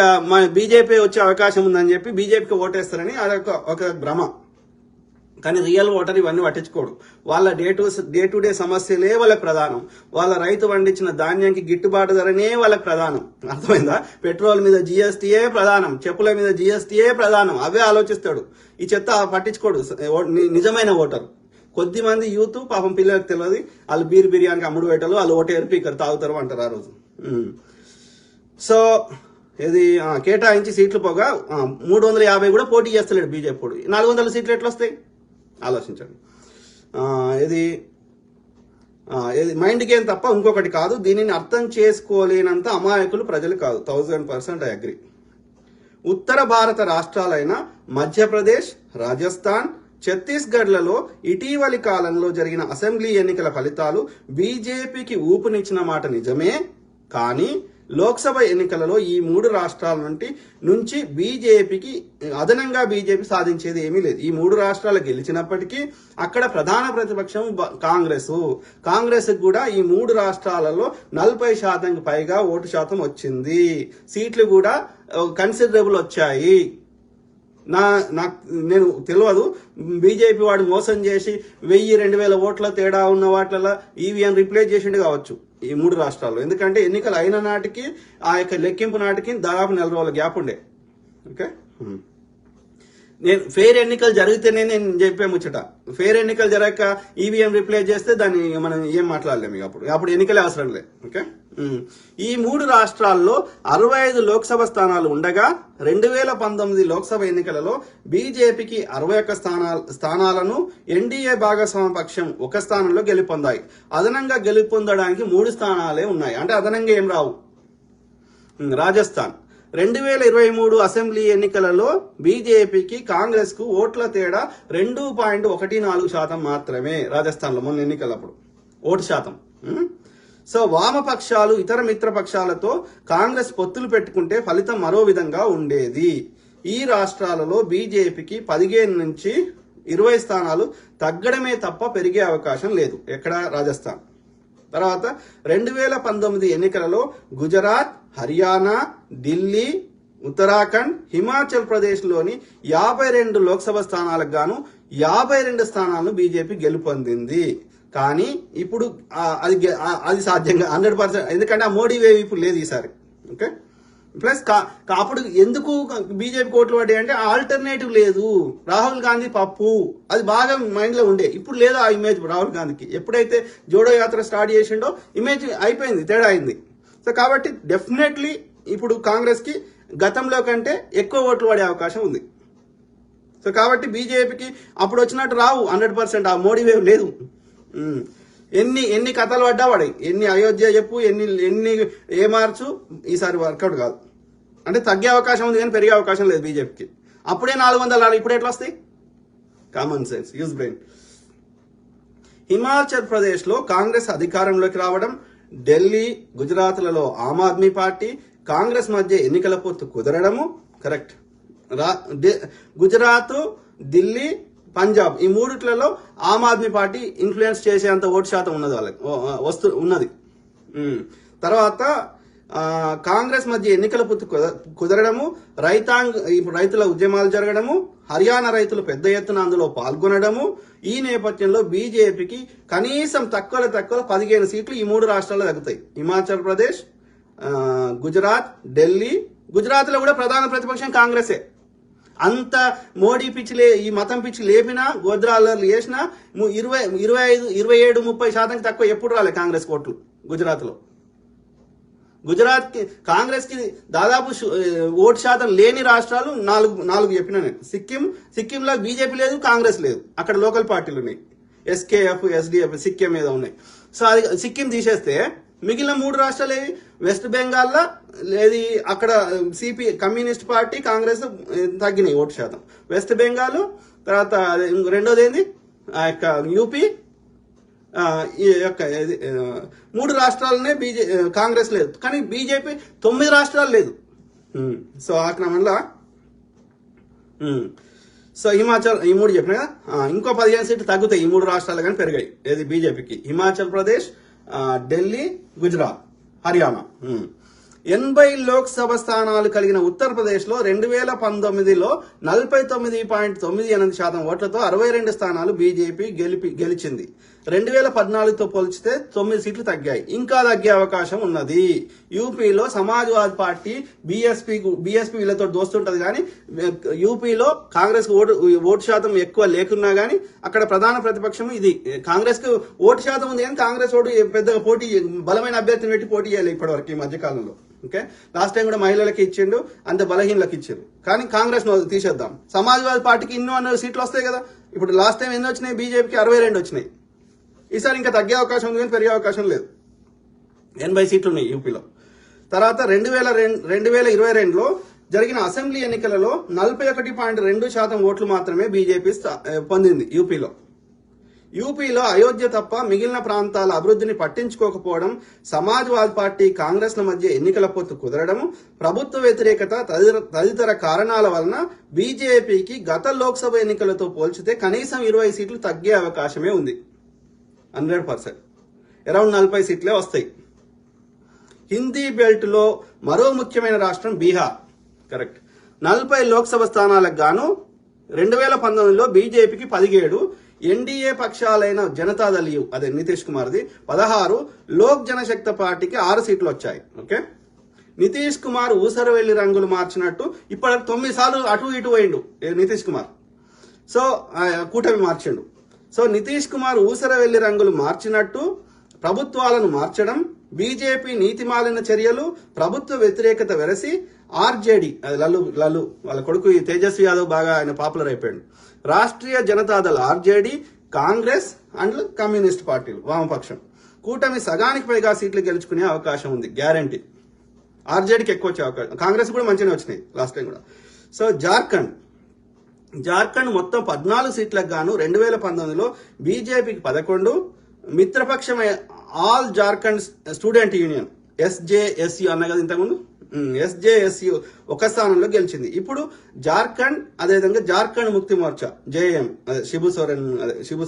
బీజేపీ వచ్చే అవకాశం ఉందని చెప్పి బీజేపీకి ఓటేస్తారని అదొక ఒక భ్రమ. కానీ రియల్ ఓటర్ ఇవన్నీ పట్టించుకోడు. వాళ్ళ డే టు డే సమస్యలే వాళ్ళకి ప్రధానం. వాళ్ళ రైతు పండించిన ధాన్యానికి గిట్టుబాటు ధరనే వాళ్ళకి ప్రధానం. అర్థమైందా? పెట్రోల్ మీద జీఎస్టీయే ప్రధానం, చెప్పుల మీద జీఎస్టీయే ప్రధానం. అవే ఆలోచిస్తాడు. ఈ చెత్త పట్టించుకోడు నిజమైన ఓటర్. కొద్దిమంది యూత్ పాపం పిల్లలకు తెలియదు, వాళ్ళు బిర్యానీకి అమ్ముడు పెట్టారు, వాళ్ళు ఓటేరు పీకర్ తాగుతారు అంటారు ఆ రోజు. సో కేటాయించి సీట్లు పోగా 350 కూడా పోటీ చేస్తలేడు బీజేపీ. 400 సీట్లు ఎట్లా వస్తాయి ఆలోచించండి. ఇది మైండ్ గేమ్ తప్ప ఇంకొకటి కాదు. దీనిని అర్థం చేసుకోలేనంత అమాయకులు ప్రజలు కాదు. 1000% ఐ అగ్రి. ఉత్తర భారత రాష్ట్రాలైన మధ్యప్రదేశ్, రాజస్థాన్, ఛత్తీస్గఢ్లలో ఇటీవలి కాలంలో జరిగిన అసెంబ్లీ ఎన్నికల ఫలితాలు బీజేపీకి ఊపునిచ్చిన మాట నిజమే. కానీ లోక్సభ ఎన్నికలలో ఈ 3 రాష్ట్రాల నుంచి బీజేపీకి అదనంగా బీజేపీ సాధించేది ఏమీ లేదు. ఈ 3 రాష్ట్రాలు గెలిచినప్పటికీ అక్కడ ప్రధాన ప్రతిపక్షం కాంగ్రెస్ కూడా ఈ 3 రాష్ట్రాలలో 40% పైగా ఓటు శాతం వచ్చింది. సీట్లు కూడా కన్సిడరబుల్ వచ్చాయి. నేను తెలియదు, బీజేపీ వాడు మోసం చేసి 1000-2000 ఓట్ల తేడా ఉన్న వాటిలో ఈవీఎం రిప్లేస్ చేసిండు కావచ్చు ఈ 3 రాష్ట్రాల్లో. ఎందుకంటే ఎన్నికలు అయిన నాటికి ఆ యొక్క లెక్కింపు నాటికి దాదాపు 4 రోజుల గ్యాప్ ఉండే. ఓకే. నేను ఫెయిర్ ఎన్నికలు జరిగితేనే నేను చెప్పే ముచ్చట. ఫెయిర్ ఎన్నికలు జరగక ఈవీఎం రిప్లేస్ చేస్తే దాన్ని మనం ఏం మాట్లాడలేము. అప్పుడు ఎన్నికలే అవసరం లేదు. ఓకే. ఈ 3 రాష్ట్రాల్లో 65 లోక్సభ స్థానాలు ఉండగా 2019 లోక్సభ ఎన్నికలలో బీజేపీకి 61 స్థానాలను, ఎన్డీఏ భాగస్వామ్య పక్షం 1 స్థానంలో గెలుపొందాయి. అదనంగా గెలుపొందడానికి 3 స్థానాలే ఉన్నాయి. అంటే అదనంగా ఏం రావు. రాజస్థాన్ 2023 అసెంబ్లీ ఎన్నికలలో బీజేపీకి కాంగ్రెస్ కు ఓట్ల తేడా 2.14% మాత్రమే. రాజస్థాన్లో మొన్న ఎన్నికలప్పుడు ఓటు శాతం. సో వామపక్షాలు ఇతర మిత్రపక్షాలతో కాంగ్రెస్ పొత్తులు పెట్టుకుంటే ఫలితం మరో విధంగా ఉండేది. ఈ రాష్ట్రాలలో బీజేపీకి 15 నుంచి 20 స్థానాలు తగ్గడమే తప్ప పెరిగే అవకాశం లేదు. ఎక్కడ? రాజస్థాన్. తర్వాత 2019 ఎన్నికలలో గుజరాత్, హర్యానా, ఢిల్లీ, ఉత్తరాఖండ్, హిమాచల్ ప్రదేశ్ లోని 52 లోక్సభ స్థానాలకు గాను 52 స్థానాలను బీజేపీ గెలుపొందింది. కానీ ఇప్పుడు అది సాధ్యంగా 100%, ఎందుకంటే ఆ మోడీ వేవ్ ఇప్పుడు లేదు ఈసారి. ఓకే, ప్లస్ అప్పుడు ఎందుకు బీజేపీ ఓట్లు పడ్డాయి అంటే ఆల్టర్నేటివ్ లేదు, రాహుల్ గాంధీ పప్పు, అది బాగా మైండ్ లో ఉండే. ఇప్పుడు లేదు ఆ ఇమేజ్ రాహుల్ గాంధీకి. ఎప్పుడైతే జోడో యాత్ర స్టార్ట్ చేసిండో ఇమేజ్ అయిపోయింది, తేడా అయింది. సో కాబట్టి డెఫినెట్లీ ఇప్పుడు కాంగ్రెస్ కి గతంలో కంటే ఎక్కువ ఓట్లు పడే అవకాశం ఉంది. సో కాబట్టి బీజేపీకి అప్పుడు వచ్చినట్టు రావు 100%, ఆ మోడీ వేవ్ లేదు. ఎన్ని కథలు పడ్డా పడాయి, ఎన్ని అయోధ్య చెప్పు, ఎన్ని ఏ మార్చు, ఈసారి వర్కౌట్ కాదు. అంటే తగ్గే అవకాశం ఉంది కానీ పెరిగే అవకాశం లేదు బీజేపీకి. అప్పుడే 400, ఇప్పుడు ఎట్లా వస్తాయి? Common sense, use brain. Himachal Pradesh లో కాంగ్రెస్ అధికారంలోకి రావడం, ఢిల్లీ, గుజరాత్లలో ఆమ్ ఆద్మీ పార్టీ, కాంగ్రెస్ మధ్య ఎన్నికల పొత్తు కుదరడము కరెక్ట్. గుజరాత్, ఢిల్లీ, పంజాబ్ ఈ మూడిట్లలో ఆమ్ ఆద్మీ పార్టీ ఇన్ఫ్లుయెన్స్ చేసేంత ఓటు శాతం ఉన్నది, వాళ్ళకి ఉన్నది. తర్వాత కాంగ్రెస్ మధ్య ఎన్నికల పొత్తు కుదరడము, రైతుల ఉద్యమాలు జరగడము, హర్యానా రైతులు పెద్ద ఎత్తున అందులో పాల్గొనడము. ఈ నేపథ్యంలో బీజేపీకి కనీసం తక్కువ 15 సీట్లు ఈ 3 రాష్ట్రాల్లో తగ్గుతాయి. హిమాచల్ ప్రదేశ్, గుజరాత్, ఢిల్లీ. గుజరాత్ లో కూడా ప్రధాన ప్రతిపక్షం కాంగ్రెసే. అంత మోడీ పిచ్చి ఈ మతం పిచ్చి లేపినా, గోద్రాలు వేసినా 27-30% తక్కువ ఎప్పుడు రాలే కాంగ్రెస్ ఓట్లు గుజరాత్ లో. గుజరాత్ కి కాంగ్రెస్ కి దాదాపు ఓటు శాతం లేని రాష్ట్రాలు నాలుగు చెప్పిన నేను. సిక్కింలో బీజేపీ లేదు, కాంగ్రెస్ లేదు, అక్కడ లోకల్ పార్టీలు ఉన్నాయి, ఎస్కేఎఫ్, ఎస్డిఎఫ్, సిక్కిం మీద ఉన్నాయి. సో అది సిక్కిం తీసేస్తే మిగిలిన 3 రాష్ట్రాలు ఏవి? వెస్ట్ బెంగాల్లో లేది, అక్కడ కమ్యూనిస్ట్ పార్టీ, కాంగ్రెస్ తగ్గినాయి ఓటు శాతం. వెస్ట్ బెంగాల్, తర్వాత రెండోది ఏంది ఆ యొక్క యూపీ, ఈ యొక్క 3 రాష్ట్రాలనే కాంగ్రెస్ లేదు, కానీ బీజేపీ 9 రాష్ట్రాలు లేదు. సో ఆ క్రమంలో సో హిమాచల్ ఈ 3 చెప్పిన కదా, ఇంకో 15 సీట్లు తగ్గుతాయి ఈ 3 రాష్ట్రాలు కానీ పెరిగాయి. ఏది బీజేపీకి? హిమాచల్ ప్రదేశ్, ఢిల్లీ, గుజరాత్, హర్యానా. 80 లోక్సభ స్థానాలు కలిగిన ఉత్తరప్రదేశ్ లో 2019లో 49.98% ఓట్లతో 62 స్థానాలు బీజేపీ గెలిచింది. 2014తో పోల్చితే 9 సీట్లు తగ్గాయి, ఇంకా తగ్గే అవకాశం ఉన్నది. యూపీలో సమాజ్వాదీ పార్టీ బీఎస్పీ వీళ్ళతో దోస్తుంటది, కానీ యూపీలో కాంగ్రెస్ ఓటు శాతం ఎక్కువ లేకున్నా గానీ అక్కడ ప్రధాన ప్రతిపక్షం ఇది. కాంగ్రెస్ కు ఓటు శాతం ఉంది కానీ కాంగ్రెస్ ఓటు పెద్దగా బలమైన అభ్యర్థిని పెట్టి పోటీ చేయాలి ఇప్పటివరకు ఈ మధ్యకాలంలో. ఓకే, లాస్ట్ టైం కూడా మహిళలకు ఇచ్చిండు, అంతే బలహీనలకు ఇచ్చారు. కానీ కాంగ్రెస్ తీసేద్దాం. సమాజ్వాదీ పార్టీకి ఎన్నో సీట్లు వస్తాయి కదా. ఇప్పుడు లాస్ట్ టైం ఎన్ని వచ్చినాయి? బీజేపీకి 62 వచ్చినాయి. ఈసారి ఇంకా తగ్గే అవకాశం ఉంది కానీ పెరిగే అవకాశం లేదు. 80 సీట్లు ఉన్నాయి యూపీలో. తర్వాత 2022లో జరిగిన అసెంబ్లీ ఎన్నికలలో 41.2% ఓట్లు మాత్రమే బీజేపీ పొందింది యూపీలో అయోధ్య తప్ప మిగిలిన ప్రాంతాల అభివృద్ధిని పట్టించుకోకపోవడం, సమాజ్వాదీ పార్టీ, కాంగ్రెస్ల మధ్య ఎన్నికల పొత్తు కుదరడం, ప్రభుత్వ వ్యతిరేకత తదితర కారణాల వలన బీజేపీకి గత లోక్సభ ఎన్నికలతో పోల్చితే కనీసం 20 సీట్లు తగ్గే అవకాశమే ఉంది. 100%, అరౌండ్ 40 సీట్లే వస్తాయి. హిందీ బెల్ట్ లో మరో ముఖ్యమైన రాష్ట్రం బీహార్. కరెక్ట్, 40 లోక్సభ స్థానాలకు గాను 2019లో బీజేపీకి 17, ఎన్డీఏ పక్షాలైన జనతాదళ్ అదే నితీష్ కుమార్ది 16, లోక్ జనశక్తి పార్టీకి 6 సీట్లు వచ్చాయి. ఓకే, నితీష్ కుమార్ ఊసరవెల్లి రంగులు మార్చినట్టు ఇప్పటికి 9 సార్లు అటు ఇటు పోయిండు నితీష్ కుమార్. సో కూటమి మార్చిండు. సో నితీష్ కుమార్ ఊసరవెల్లి రంగులు మార్చినట్టు ప్రభుత్వాలను మార్చడం, బీజేపీ నీతిమాలిన చర్యలు, ప్రభుత్వ వ్యతిరేకత వెరసి ఆర్జేడీ, లల్లు వాళ్ళ కొడుకు తేజస్వి యాదవ్ బాగా ఆయన పాపులర్ అయిపోయాడు. Rashtriya Janata Dal RJD, Congress and communist పార్టీలు వామపక్షం కూటమి సగానికి పైగా సీట్లు గెలుచుకునే అవకాశం ఉంది గ్యారంటీ. ఆర్జేడీకి ఎక్కువ వచ్చే అవకాశం, కాంగ్రెస్ కూడా మంచిగానే వచ్చినాయి లాస్ట్ టైం కూడా. సో జార్ఖండ్ మొత్తం 14 సీట్లకు గాను 2019లో బీజేపీకి 11, మిత్రపక్షం ఆల్ జార్ఖండ్ స్టూడెంట్ యూనియన్ ఎస్జేఎస్యు అన్న కదా ఇంతకుముందు, ఎస్జేఎస్యు ఒక స్థానంలో గెలిచింది. ఇప్పుడు జార్ఖండ్, అదేవిధంగా జార్ఖండ్ ముక్తి మోర్చా జేఎం శిబు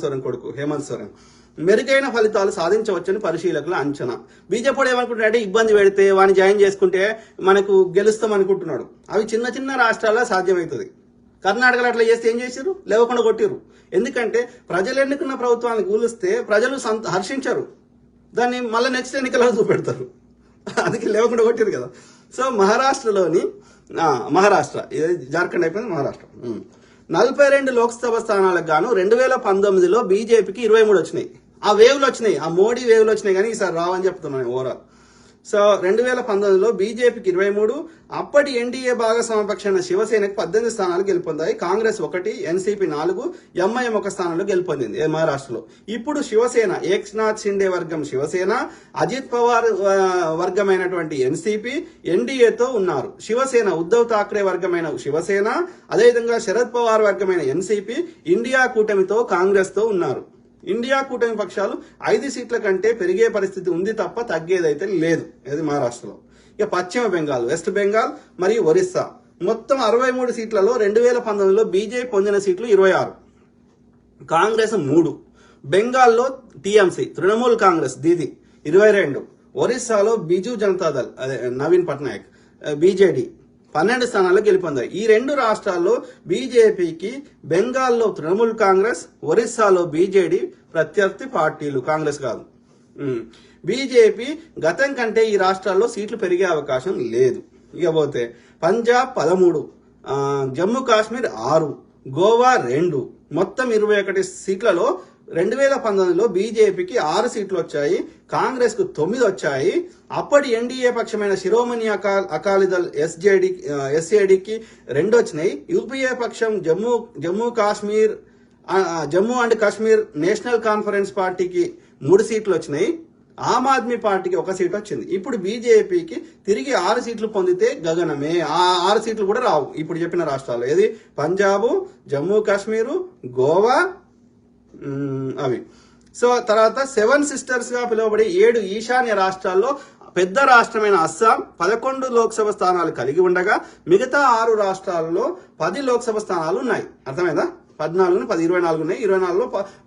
సోరెన్ కొడుకు హేమంత్ సోరెన్ మెరుగైన ఫలితాలు సాధించవచ్చని పరిశీలకుల అంచనా. బీజేపీ ఏమనుకుంటున్నాడంటే ఇబ్బంది పెడితే వాడిని జాయిన్ చేసుకుంటే మనకు గెలుస్తాం అనుకుంటున్నాడు. అవి చిన్న రాష్ట్రాల్లో సాధ్యమవుతుంది, కర్ణాటకలో అట్లా చేస్తే ఏం చేశారు? లేవకుండా కొట్టిరు. ఎందుకంటే ప్రజలు ఎన్నుకున్న ప్రభుత్వాన్ని కూలిస్తే ప్రజలు హర్షించరు, దాన్ని మళ్ళీ నెక్స్ట్ ఎన్నికల్లో చూపెడతారు. అందుకే లేవకుండా కొట్టిరు కదా. సో మహారాష్ట్రలోని జార్ఖండ్ అయిపోయింది, మహారాష్ట్ర 42 లోక్సభ స్థానాలకు గాను 2019లో బీజేపీకి 23 వచ్చినాయి. ఆ వేవ్లు వచ్చినాయి, ఆ మోడీ వేవ్లు వచ్చినాయి, కానీ ఈసారి రావని చెప్తున్నాను ఓవరాల్. సో 2019లో బీజేపీకి 23, అప్పటి ఎన్డీఏ భాగస్వామ్య పక్షాన శివసేనకు 18 స్థానాలు గెలుపొందాయి. కాంగ్రెస్ 1, ఎన్సీపీ 4, ఎంఐఎం 1 స్థానంలో గెలుపొందింది మహారాష్ట్రలో. ఇప్పుడు శివసేన, ఏక్నాథ్ షిండే వర్గం శివసేన, అజిత్ పవార్ వర్గమైనటువంటి ఎన్సీపీ ఎన్డీఏతో ఉన్నారు. శివసేన ఉద్ధవ్ ఠాక్రే వర్గమైన శివసేన, అదేవిధంగా శరద్ పవార్ వర్గమైన ఎన్సీపీ ఇండియా కూటమితో కాంగ్రెస్ తో ఉన్నారు. ఇండియా కూటమి పక్షాలు 5 సీట్ల కంటే పెరిగే పరిస్థితి ఉంది తప్ప తగ్గేదైతే లేదు. ఇది మహారాష్ట్రలో. ఇక పశ్చిమ బెంగాల్, వెస్ట్ బెంగాల్ మరియు ఒరిస్సా మొత్తం 63 సీట్లలో 2019లో బీజేపీ పొందిన సీట్లు 26, కాంగ్రెస్ 3. బెంగాల్లో టీఎంసీ తృణమూల్ కాంగ్రెస్ దీది 22, ఒరిస్సాలో బిజు జనతాదళ్ అదే నవీన్ పట్నాయక్ బీజేడీ 12 స్థానాల్లో గెలుపొందాయి. ఈ 2 రాష్ట్రాల్లో బీజేపీకి బెంగాల్లో తృణమూల్ కాంగ్రెస్, ఒరిస్సాలో బీజేడీ ప్రత్యర్థి పార్టీలు, కాంగ్రెస్ కాదు. బీజేపీ గతం కంటే ఈ రాష్ట్రాల్లో సీట్లు పెరిగే అవకాశం లేదు. ఇకపోతే పంజాబ్ 13, జమ్మూ కాశ్మీర్ 6, గోవా 2, మొత్తం 21 సీట్లలో 2019లో బీజేపీకి 6 సీట్లు వచ్చాయి, కాంగ్రెస్ కు 9 వచ్చాయి. అప్పటి ఎన్డీఏ పక్షమైన శిరోమణి అకాలీదళ్ ఎస్ఏడికి 2 వచ్చినాయి. యూపీఏ పక్షం Jammu and Kashmir national conference పార్టీకి 3 సీట్లు వచ్చినాయి. ఆమ్ ఆద్మీ పార్టీకి 1 సీట్ వచ్చింది. ఇప్పుడు బీజేపీకి తిరిగి 6 సీట్లు పొందితే గగనమే. ఆ 6 సీట్లు కూడా రావు ఇప్పుడు చెప్పిన రాష్ట్రాల్లో. ఏది? పంజాబ్, జమ్మూ కాశ్మీరు, గోవా, అవి. సో తర్వాత 7 సిస్టర్స్ గా పిలువబడే 7 ఈశాన్య రాష్ట్రాల్లో పెద్ద రాష్ట్రమైన అస్సాం 11 లోక్సభ స్థానాలు కలిగి ఉండగా మిగతా 6 రాష్ట్రాల్లో 10 లోక్సభ స్థానాలు ఉన్నాయి. అర్థమైందా? 14, 10, 24 ఉన్నాయి. 24లో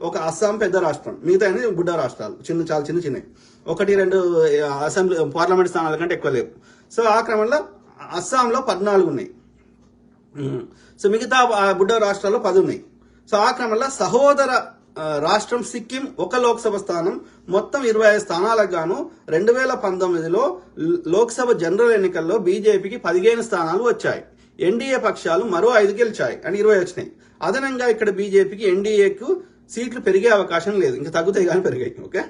ఒక అస్సాం పెద్ద రాష్ట్రం, మిగతా బుడ్డ రాష్ట్రాలు చాలా చిన్నవి. 1, 2 అసెంబ్లీ పార్లమెంట్ స్థానాల కంటే ఎక్కువ లేవు. సో ఆ క్రమంలో అస్సాంలో 14 ఉన్నాయి. సో మిగతా బుడ్డ రాష్ట్రాల్లో 10 ఉన్నాయి. సో ఆ క్రమంలో సహోదర రాష్ట్రం సిక్కిం 1 లోక్సభ స్థానం, మొత్తం 25 స్థానాలకు గాను 2019లో లోక్సభ జనరల్ ఎన్నికల్లో బీజేపీకి 15 స్థానాలు వచ్చాయి. ఎన్డీఏ పక్షాలు మరో 5 గెలిచాయి, అంటే 20 వచ్చినాయి. అదనంగా ఇక్కడ బీజేపీకి ఎన్డీఏకు సీట్లు పెరిగే అవకాశం లేదు, ఇంకా తగ్గుతాయి కానీ పెరిగాయి. ఓకే.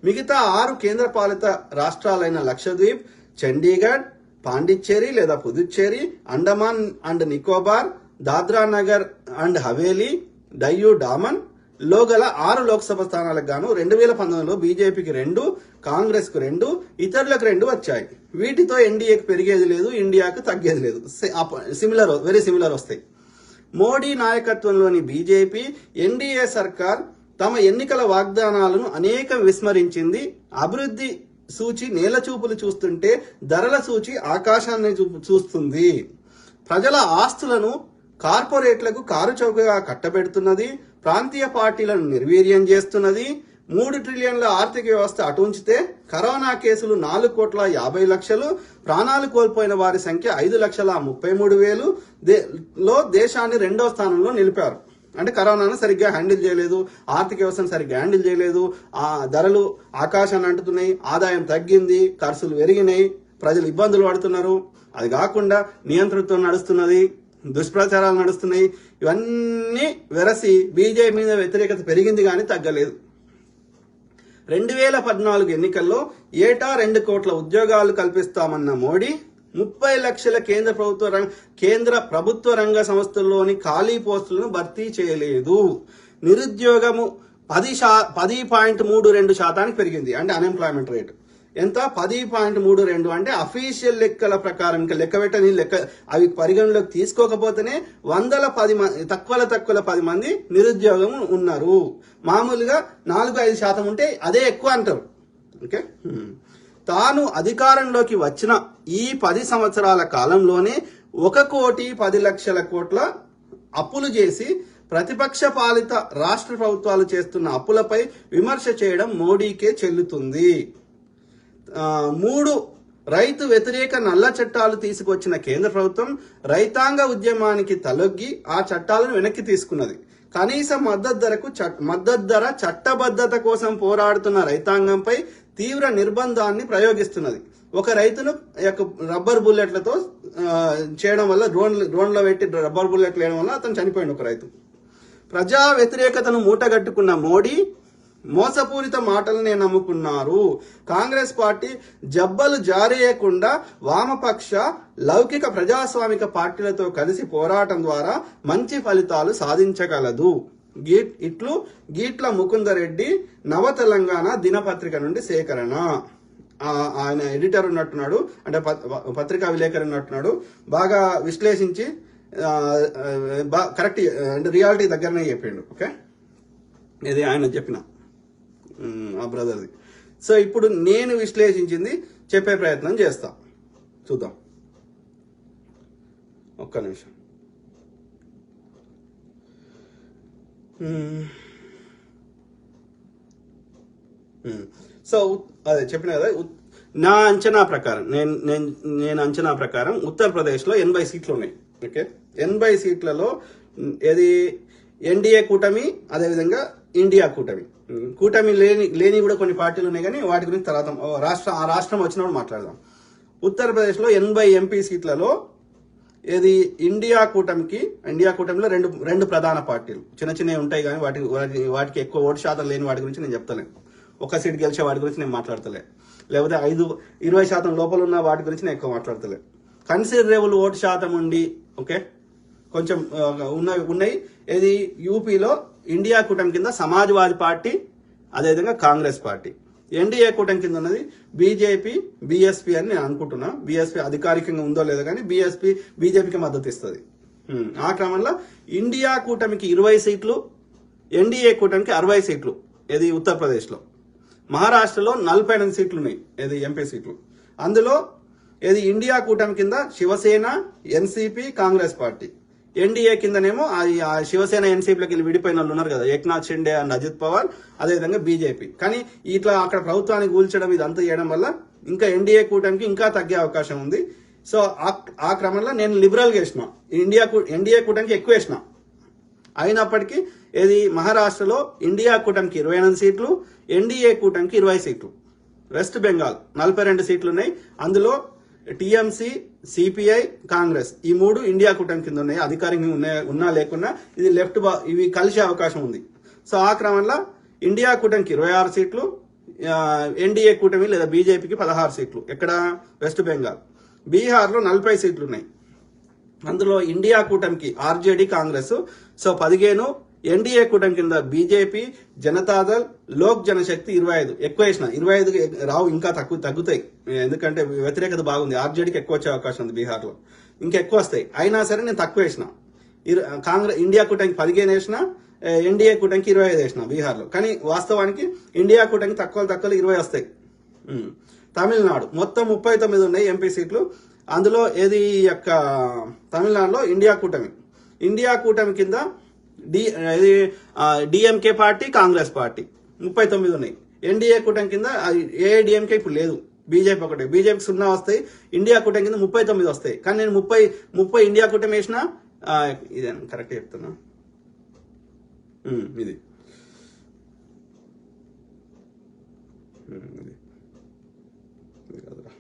మిగతా 6 కేంద్ర పాలిత రాష్ట్రాలైన లక్షద్వీప్, చండీగఢ్, పాండిచ్చేరి లేదా పుదుచ్చేరి, అండమాన్ అండ్ నికోబార్, దాద్రా నగర్ అండ్ హవేలీ, డయ్యూ డామన్ లో గల 6 లోక్సభ స్థానాలకు గాను 2019లో బీజేపీకి 2, కాంగ్రెస్ కు 2, ఇతరులకు 2 వచ్చాయి. వీటితో ఎన్డీఏకి పెరిగేది లేదు, ఇండియాకు తగ్గేది లేదు. వెరీ సిమిలర్ వస్తాయి. మోడీ నాయకత్వంలోని బీజేపీ ఎన్డీఏ సర్కార్ తమ ఎన్నికల వాగ్దానాలను అనేకం విస్మరించింది. అభివృద్ధి సూచి నేలచూపులు చూస్తుంటే ధరల సూచి ఆకాశాన్ని చూస్తుంది. ప్రజల ఆస్తులను కార్పొరేట్లకు కారుచౌకగా కట్టబెడుతున్నది. ప్రాంతీయ పార్టీలను నిర్వీర్యం చేస్తున్నది. 3 ట్రిలియన్ల ఆర్థిక వ్యవస్థ అటు ఉంచితే కరోనా కేసులు 4,50,00,000, ప్రాణాలు కోల్పోయిన వారి సంఖ్య 5,33,000 లో దేశాన్ని 2వ స్థానంలో నిలిపారు. అంటే కరోనాను సరిగ్గా హ్యాండిల్ చేయలేదు, ఆర్థిక వ్యవస్థను సరిగ్గా హ్యాండిల్ చేయలేదు, ధరలు ఆకాశాన్ని అంటుతున్నాయి, ఆదాయం తగ్గింది, ఖర్చులు పెరిగినాయి, ప్రజలు ఇబ్బందులు పడుతున్నారు. అది కాకుండా నియంతృత్వం నడుస్తున్నది, దుష్ప్రచారాలు నడుస్తున్నాయి. ఇవన్నీ వెరసి బీజేపీ మీద వ్యతిరేకత పెరిగింది కానీ తగ్గలేదు. 2014 ఎన్నికల్లో ఏటా 2 కోట్ల ఉద్యోగాలు కల్పిస్తామన్న మోడీ 30 లక్షల కేంద్ర ప్రభుత్వ రంగ సంస్థల్లోని ఖాళీ పోస్టులను భర్తీ చేయలేదు. నిరుద్యోగము 10.32% పెరిగింది. అంటే అన్ఎంప్లాయ్మెంట్ రేట్ ఎంత? 10.32. అంటే అఫీషియల్ లెక్కల ప్రకారం, ఇంకా లెక్క పెట్టని అవి పరిగణలోకి తీసుకోకపోతేనే 10 మంది నిరుద్యోగం ఉన్నారు. మామూలుగా 4-5% ఉంటే అదే ఎక్కువ అంటారు. ఓకే. తాను అధికారంలోకి వచ్చిన ఈ 10 సంవత్సరాల కాలంలోనే 1,10,00,00,000 అప్పులు చేసి ప్రతిపక్ష పాలిత రాష్ట్ర ప్రభుత్వాలు చేస్తున్న అప్పులపై విమర్శ చేయడం మోడీకే చెల్లుతుంది. 3 రైతు వ్యతిరేక నల్ల చట్టాలు తీసుకొచ్చిన కేంద్ర ప్రభుత్వం రైతాంగ ఉద్యమానికి తలొగ్గి ఆ చట్టాలను వెనక్కి తీసుకున్నది. కనీస మద్దతు ధర చట్టబద్ధత కోసం పోరాడుతున్న రైతాంగంపై తీవ్ర నిర్బంధాన్ని ప్రయోగిస్తున్నది. ఒక రైతును రబ్బర్ బుల్లెట్లతో చేయడం వల్ల డ్రోన్లో పెట్టి రబ్బర్ బుల్లెట్లు వేయడం వల్ల అతను చనిపోయింది ఒక రైతు. ప్రజా వ్యతిరేకతను మూటగట్టుకున్న మోడీ మోసపూరిత మాటలనే నమ్ముకున్నారు. కాంగ్రెస్ పార్టీ జబ్బలు జారేయకుండా వామపక్ష లౌకిక ప్రజాస్వామిక పార్టీలతో కలిసి పోరాటం ద్వారా మంచి ఫలితాలు సాధించగలదు. ఇట్లు గీట్ల ముకుందరెడ్డి, నవ తెలంగాణ దినపత్రిక నుండి సేకరణ. ఆయన ఎడిటర్ ఉన్నట్టున్నాడు, అంటే పత్రికా విలేకరు ఉన్నట్టున్నాడు. బాగా విశ్లేషించి కరెక్ట్ అంటే రియాలిటీ దగ్గరనే చెప్పిండు. ఓకే, ఇది ఆయన చెప్పిన ఆ బ్రదర్ది. సో ఇప్పుడు నేను విశ్లేషించింది చెప్పే ప్రయత్నం చేస్తా, చూద్దాం. ఒక్క నిమిషం. సో అదే చెప్పిన కదా, నా అంచనా ప్రకారం నేను అంచనా ప్రకారం ఉత్తరప్రదేశ్లో 80 సీట్లు ఉన్నాయి. ఓకే, 80 సీట్లలో ఏది ఎన్డీఏ కూటమి, అదేవిధంగా ఇండియా కూటమి లేని కూడా కొన్ని పార్టీలు ఉన్నాయి, కానీ వాటి గురించి తర్వాత ఆ రాష్ట్రం వచ్చినప్పుడు మాట్లాడదాం. ఉత్తరప్రదేశ్లో 80 ఎంపీ సీట్లలో ఏది ఇండియా కూటమిలో రెండు ప్రధాన పార్టీలు, చిన్నవి ఉంటాయి, కానీ వాటికి ఎక్కువ ఓటు శాతం లేని వాటి గురించి నేను చెప్తలేను. ఒక సీట్ గెలిచే వాటి గురించి నేను మాట్లాడతలే, లేకపోతే 20% లోపల ఉన్న వాటి గురించి నేను ఎక్కువ మాట్లాడతలే. కన్సిడరబుల్ ఓటు శాతం ఉండి ఓకే కొంచెం ఉన్నాయి. ఏది యూపీలో ఇండియా కూటమి కింద సమాజ్వాదీ పార్టీ, అదేవిధంగా కాంగ్రెస్ పార్టీ. ఎన్డీఏ కూటమి కింద ఉన్నది బీజేపీ, బీఎస్పీ అని నేను అనుకుంటున్నా. బీఎస్పీ అధికారికంగా ఉందో లేదో కానీ బీజేపీకి మద్దతు ఇస్తుంది. ఆ క్రమంలో ఇండియా కూటమికి 20 సీట్లు, ఎన్డీఏ కూటమికి 60 సీట్లు ఏది ఉత్తరప్రదేశ్లో. మహారాష్ట్రలో 48 సీట్లు ఉన్నాయి ఏది ఎంపీ సీట్లు. అందులో ఏది ఇండియా కూటమి కింద Shiv Sena, NCP, Congress party. NDA కిందనేమో ఆ శివసేన ఎన్సీపీలోకి వెళ్ళి విడిపోయిన వాళ్ళు ఉన్నారు కదా, ఏక్నాథ్ షిండే అండ్ అజిత్ పవార్, అదేవిధంగా బీజేపీ. కానీ ఇట్లా అక్కడ ప్రభుత్వాన్ని కూల్చడం ఇదంతా చేయడం వల్ల ఇంకా ఎన్డీఏ కూటమికి ఇంకా తగ్గే అవకాశం ఉంది. సో ఆ క్రమంలో నేను లిబరల్గా వేసిన, ఎన్డీఏ కూటమికి ఎక్కువ వేసిన. అయినప్పటికీ ఏది మహారాష్ట్రలో ఇండియా కూటమికి 28 సీట్లు, ఎన్డీఏ కూటమికి 20 సీట్లు. వెస్ట్ బెంగాల్ 42 సీట్లు ఉన్నాయి. అందులో టీఎంసీ, సిపిఐ, కాంగ్రెస్ ఈ 3 ఇండియా కూటమి కింద ఉన్నాయి. అధికారికంగా ఉన్నా లేకున్నా ఇది ఇవి కలిసే అవకాశం ఉంది. సో ఆ క్రమంలో ఇండియా కూటమికి 26 సీట్లు, ఎన్డీఏ కూటమి లేదా బీజేపీకి 16 సీట్లు. ఎక్కడ? వెస్ట్ బెంగాల్. బీహార్లో 40 సీట్లు ఉన్నాయి. అందులో ఇండియా కూటమికి ఆర్జేడీ, కాంగ్రెస్ సో 15, ఎన్డీఏ కూటమి కింద బీజేపీ, జనతాదళ్, లోక్ జనశక్తి 25. ఎక్కువ వేసిన 25 రావు, ఇంకా తగ్గుతాయి, ఎందుకంటే వ్యతిరేకత బాగుంది. ఆర్జేడీకి ఎక్కువ వచ్చే అవకాశం ఉంది బీహార్లో, ఇంకా ఎక్కువ వస్తాయి. అయినా సరే నేను తక్కువ వేసిన. ఇండియా కూటమికి 15 వేసిన, ఎన్డీఏ కూటమికి 25 వేసిన బీహార్లో. కానీ వాస్తవానికి ఇండియా కూటమికి తక్కువ 20 వస్తాయి. తమిళనాడు మొత్తం 39 ఉన్నాయి ఎంపీ సీట్లు. అందులో ఏది తమిళనాడులో ఇండియా కూటమి కింద డిఎంకే పార్టీ, కాంగ్రెస్ పార్టీ 39 ఉన్నాయి. ఎన్డీఏ కూటమి కింద ఏఐడిఎంకే ఇప్పుడు లేదు, బీజేపీ ఒకటే. బీజేపీకి 0 వస్తాయి, ఇండియా కూటమి కింద 39 వస్తాయి. కానీ నేను 30 ఇండియా కూటమి వేసిన. ఇదే కరెక్ట్ చెప్తున్నా, ఇది కాదురా.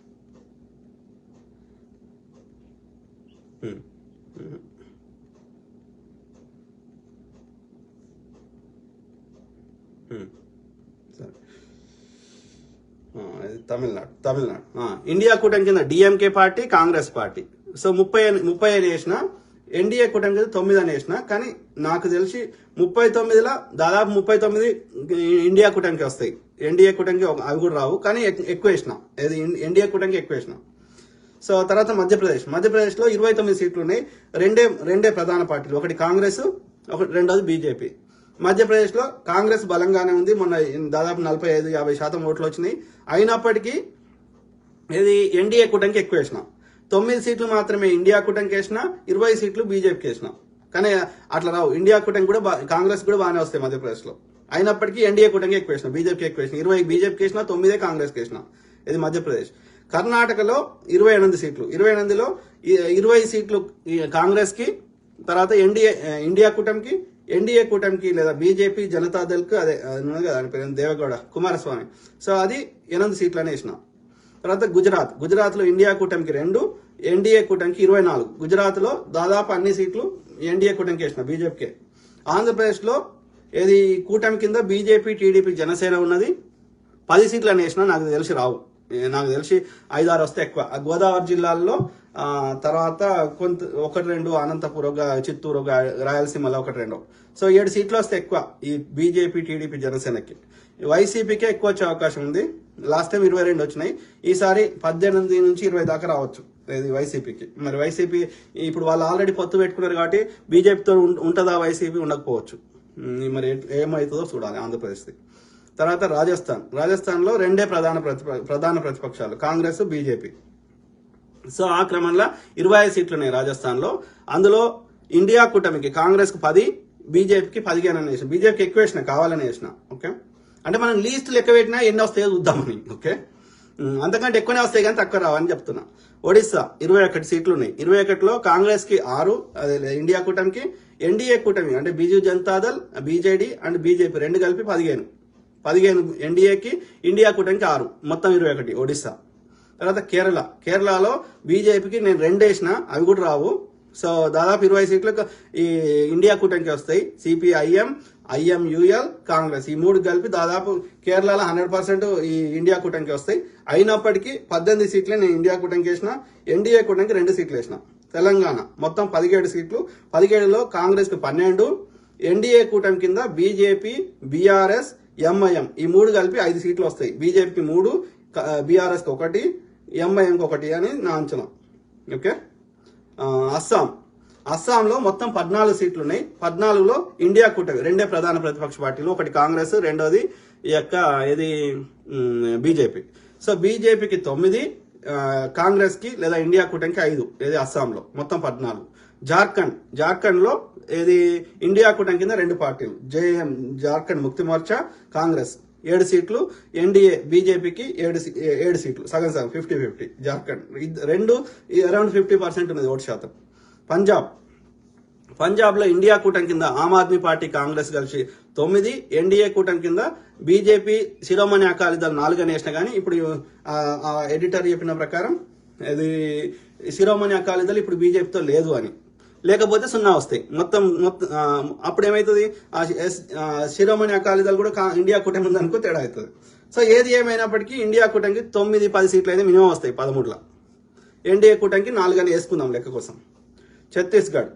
సరే, తమిళనాడు ఇండియా కూటమి కింద DMK party, Congress party so 30 వేసిన. ఎన్డీఏ కూటమి కింద 9 అని వేసిన. కానీ నాకు తెలిసి 39లో దాదాపు 39 ఇండియా కూటమికి వస్తాయి. ఎన్డీఏ కూటమికి అవి కూడా రావు, కానీ ఎక్కువ వేసిన. ఎన్డీఏ కూటమికి ఎక్కువ వేసిన. సో తర్వాత మధ్యప్రదేశ్లో 29 సీట్లు ఉన్నాయి. రెండే ప్రధాన పార్టీలు, ఒకటి కాంగ్రెస్, రెండోది బీజేపీ. మధ్యప్రదేశ్లో కాంగ్రెస్ బలంగానే ఉంది. మొన్న దాదాపు 45-50% ఓట్లు వచ్చినాయి. అయినప్పటికీ ఇది ఎన్డీఏ కూటమికి ఎక్కువ వేసిన. 9 సీట్లు మాత్రమే ఇండియా కూటమికి వేసిన, 20 సీట్లు బీజేపీకి వేసిన. కానీ అట్లా రావు. ఇండియా కూటమి కూడా కాంగ్రెస్ కూడా బాగానే వస్తాయి మధ్యప్రదేశ్లో. అయినప్పటికీ ఎన్డీఏ కూటమికి ఎక్కువ వేసిన, బీజేపీకి ఎక్కువ వేసిన. 20 బీజేపీకి వేసిన, 9 కాంగ్రెస్కి వేసిన. ఇది మధ్యప్రదేశ్. కర్ణాటకలో 28 సీట్లు, 28లో 20 సీట్లు కాంగ్రెస్ కి, తర్వాత ఇండియా కూటమికి లేదా బీజేపీ జనతాదళ్ కు, అదే దాని పేరు దేవగౌడ కుమారస్వామి, సో అది 8 సీట్లు అని వేసిన. తర్వాత గుజరాత్ లో ఇండియా కూటమికి 2, ఎన్డీఏ కూటమికి 24. గుజరాత్ లో దాదాపు అన్ని సీట్లు ఎన్డీఏ కూటమికి వేసిన, బీజేపీకే. ఆంధ్రప్రదేశ్ లో ఏది కూటమి కింద బీజేపీ, టీడీపీ, జనసేన ఉన్నది 10 సీట్లు అని వేసిన. నాకు తెలిసి రావు, నాకు తెలిసి 5-6 వస్తే ఎక్కువ. గోదావరి జిల్లాల్లో తర్వాత కొంత 1-2 అనంతపురం, చిత్తూరు, రాయలసీమలో 1-2, సో 7 సీట్లు వస్తే ఎక్కువ ఈ బీజేపీ, టీడీపీ, జనసేనకి. వైసీపీకే ఎక్కువ వచ్చే అవకాశం ఉంది. లాస్ట్ టైం 22 వచ్చినాయి, ఈసారి 18 నుంచి 20 దాకా రావచ్చు ఇది వైసీపీకి. మరి వైసీపీ ఇప్పుడు వాళ్ళు ఆల్రెడీ పొత్తు పెట్టుకున్నారు కాబట్టి బీజేపీతో ఉంటుందా వైసీపీ, ఉండకపోవచ్చు. మరి ఏమవుతుందో చూడాలి ఆంధ్రప్రదేశ్ది. తర్వాత రాజస్థాన్లో 2 ప్రధాన ప్రతిపక్షాలు, కాంగ్రెస్, బీజేపీ. సో ఆ క్రమంలో 25 సీట్లు ఉన్నాయి రాజస్థాన్లో. అందులో ఇండియా కూటమికి కాంగ్రెస్ కు 10, బీజేపీకి 15 అని వేసిన. బీజేపీకి ఎక్కువ వేసిన, కావాలని వేసిన. ఓకే, అంటే మనం లీస్ట్ లెక్క పెట్టినా ఎన్ని వస్తాయో చూద్దామని. ఓకే, అంతకంటే ఎక్కువనే వస్తాయి కానీ తక్కువ రావని చెప్తున్నా. ఒడిస్సా 21 సీట్లు ఉన్నాయి. 21లో కాంగ్రెస్ కి 6, అదే ఇండియా కూటమికి, ఎన్డీఏ కూటమి అంటే Biju Janata Dal, BJD and BJP 2 కలిపి 15 ఎన్డీఏకి, ఇండియా కూటమికి 6, మొత్తం 21 ఒడిస్సా. తర్వాత కేరళలో బీజేపీకి నేను 2 వేసిన, అవి కూడా రావు. సో దాదాపు 20 సీట్లు ఈ ఇండియా కూటమికి వస్తాయి. సిపిఐఎం, ఐఎంయుఎల్, కాంగ్రెస్ ఈ 3 కలిపి దాదాపు కేరళలో 100% ఈ ఇండియా కూటమికి వస్తాయి. అయినప్పటికీ 18 సీట్లే నేను ఇండియా కూటమికి వేసిన, ఎన్డీఏ కూటమికి 2 సీట్లు వేసిన. తెలంగాణ మొత్తం 17 సీట్లు, 17లో కాంగ్రెస్ కి 12, ఎన్డీఏ కూటమి కింద బీజేపీ, బీఆర్ఎస్, ఎంఐఎం ఈ 3 కలిపి 5 సీట్లు వస్తాయి. బీజేపీకి 3, బీఆర్ఎస్ కి 1, ఎంఐఎంకి 1 అని నా అంచనా. ఓకే, అస్సాంలో మొత్తం 14 సీట్లు ఉన్నాయి. 14లో ఇండియా కూటమి 2 ప్రధాన ప్రతిపక్ష పార్టీలు, ఒకటి కాంగ్రెస్, రెండోది ఈ యొక్క బీజేపీ. సో బీజేపీకి 9, కాంగ్రెస్ కి లేదా ఇండియా కూటమికి 5, ఏది అస్సాంలో మొత్తం 14. జార్ఖండ్ లో ఏది ఇండియా కూటమి కింద 2 పార్టీలు, జేఎం జార్ఖండ్ ముక్తి మోర్చా, కాంగ్రెస్ 7 సీట్లు, ఎన్డీఏ బీజేపీకి 7 సీట్లు, సగం 50-50. జార్ఖండ్ 2 అరౌండ్ 50% ఉన్నది ఓటు శాతం. పంజాబ్ లో ఇండియా కూటమి కింద ఆమ్ ఆద్మీ పార్టీ, కాంగ్రెస్ కలిసి 9, ఎన్డీఏ కూటమి కింద బీజేపీ, శిరోమణి అకాలీదళ్ 4 అని వేసిన. కానీ ఇప్పుడు ఎడిటర్ చెప్పిన ప్రకారం ఇది శిరోమణి అకాలీదళ్ ఇప్పుడు బీజేపీతో లేదు అని, లేకపోతే 0 వస్తాయి మొత్తం. అప్పుడు ఏమవుతుంది, శిరోమణి అకాలీదళ్ కూడా ఇండియా కూటమి ఉందనుకో తేడా అవుతుంది. సో ఏది ఏమైనప్పటికీ ఇండియా కూటమికి 9-10 సీట్లు అయితే మినిమం వస్తాయి 13లో. ఎన్డీఏ కూటమికి 4 అని వేసుకుందాం లెక్క కోసం. ఛత్తీస్గఢ్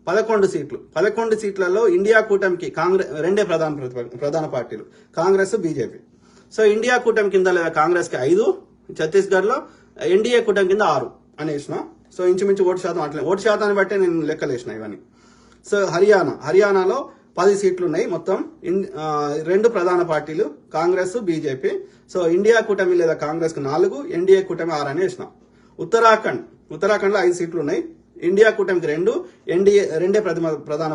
11 సీట్లలో ఇండియా కూటమికి కాంగ్రెస్ 2 ప్రధాన పార్టీలు, కాంగ్రెస్, బీజేపీ. సో ఇండియా కూటమి కింద లేదా కాంగ్రెస్ కి 5, ఛత్తీస్గఢ్ లో ఎన్డీఏ కూటమి కింద 6 అని వేసిన. సో ఇంచుమించు ఓటు శాతం అట్లే, ఓటు శాతాన్ని బట్టే నేను లెక్కలు వేసిన ఇవన్నీ. సో హర్యానాలో 10 సీట్లు ఉన్నాయి మొత్తం, 2 ప్రధాన పార్టీలు, కాంగ్రెస్, బీజేపీ. సో ఇండియా కూటమి లేదా కాంగ్రెస్ కు 4, ఎన్డీఏ కూటమి 6 అని వేసిన. ఉత్తరాఖండ్ లో 5 సీట్లు ఉన్నాయి. ఇండియా కూటమికి 2, ఎన్డీఏ 2 ప్రధాన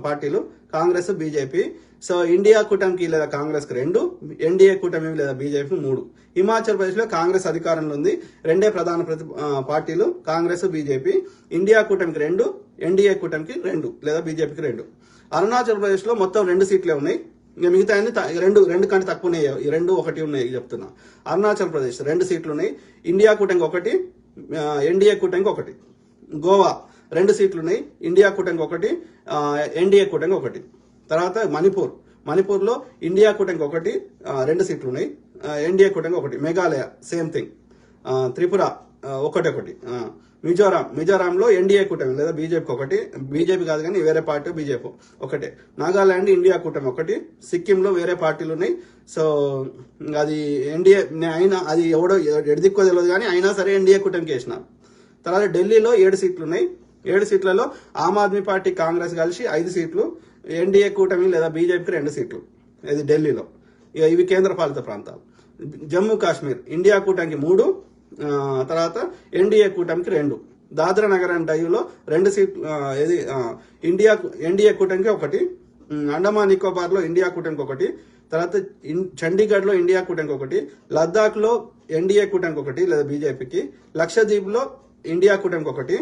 పార్టీలు, కాంగ్రెస్, బీజేపీ. సో ఇండియా కూటమికి లేదా కాంగ్రెస్ కి 2, ఎన్డీఏ కూటమి లేదా బీజేపీ 3. హిమాచల్ ప్రదేశ్ లో కాంగ్రెస్ అధికారంలో ఉంది, 2 ప్రధాన పార్టీలు, కాంగ్రెస్, బీజేపీ. ఇండియా కూటమికి 2, ఎన్డీఏ కూటమికి 2 లేదా బీజేపీకి 2. అరుణాచల్ ప్రదేశ్ లో మొత్తం 2 సీట్లే ఉన్నాయి. ఇంకా మిగతా 2 కంటే తక్కువ ఉన్నాయి, 2, 1 ఉన్నాయి చెప్తున్నా. అరుణాచల్ ప్రదేశ్ 2 సీట్లు ఉన్నాయి. ఇండియా కూటమికి 1, ఎన్డీఏ కూటమికి 1. గోవా 2 సీట్లు ఉన్నాయి. ఇండియా కూటమికి 1, ఎన్డీఏ కూటమికి 1. తర్వాత మణిపూర్లో ఇండియా కూటమికి 1, 2 సీట్లు ఉన్నాయి. ఎన్డీఏ కూటమికి 1. Meghalaya same thing. త్రిపుర 1. మిజోరాంలో ఎన్డీఏ కూటమి లేదా బీజేపీకి 1, బీజేపీ కాదు కానీ వేరే పార్టీ బీజేపీ 1. నాగాలాండ్ ఇండియా కూటమి 1. సిక్కింలో వేరే పార్టీలు ఉన్నాయి. సో అది ఎన్డీఏ అయినా అది ఎవడో ఎడిదిక్కో తెలియదు కానీ అయినా సరే ఎన్డీఏ కూటమికి వేసినారు. తర్వాత ఢిల్లీలో 7 సీట్లు ఉన్నాయి. 7 సీట్లలో ఆమ్ ఆద్మీ పార్టీ, కాంగ్రెస్ కలిసి 5 సీట్లు, ఎన్డీఏ కూటమి లేదా బీజేపీకి 2 సీట్లు. ఇది ఢిల్లీలో. ఇవి కేంద్ర పాలిత ప్రాంతాలు. జమ్మూ కాశ్మీర్ ఇండియా కూటమికి 3, తర్వాత ఎన్డీఏ కూటమికి 2. దాద్రా నగర్ అండ్ డయ్యూలో 2 సీట్లు, ఇది ఎన్డీఏ కూటమికి 1. అండమాన్ నికోబార్ లో ఇండియా కూటమికి 1. తర్వాత చండీగఢ్ లో ఇండియా కూటమికి 1. లద్దాఖ్ లో ఎన్డీఏ కూటమికి ఒకటి లేదా బీజేపీకి, లక్షద్వీప్లో ఇండియా కూటమికి ఒకటి,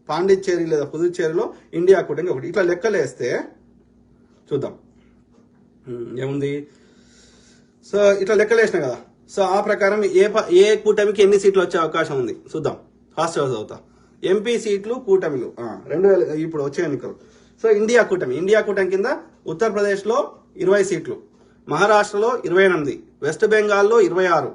పాండిచ్చేరి లేదా పుదుచ్చేరిలో ఇండియా కూటమికి ఒకటి. ఇట్లా లెక్కలు వేస్తే చూద్దాం ఏముంది. సో ఇట్లా లెక్కలు వేసినా కదా, సో ఆ ప్రకారం ఏ కూటమికి ఎన్ని సీట్లు వచ్చే అవకాశం ఉంది చూద్దాం. ఫాస్ట్ చదువుతా. ఎంపీ సీట్లు కూటమిలు 2000 ఇప్పుడు వచ్చే ఎన్నికలు. సో ఇండియా కూటమి కింద ఉత్తరప్రదేశ్లో 20 సీట్లు, మహారాష్ట్రలో 28, వెస్ట్ బెంగాల్లో 26.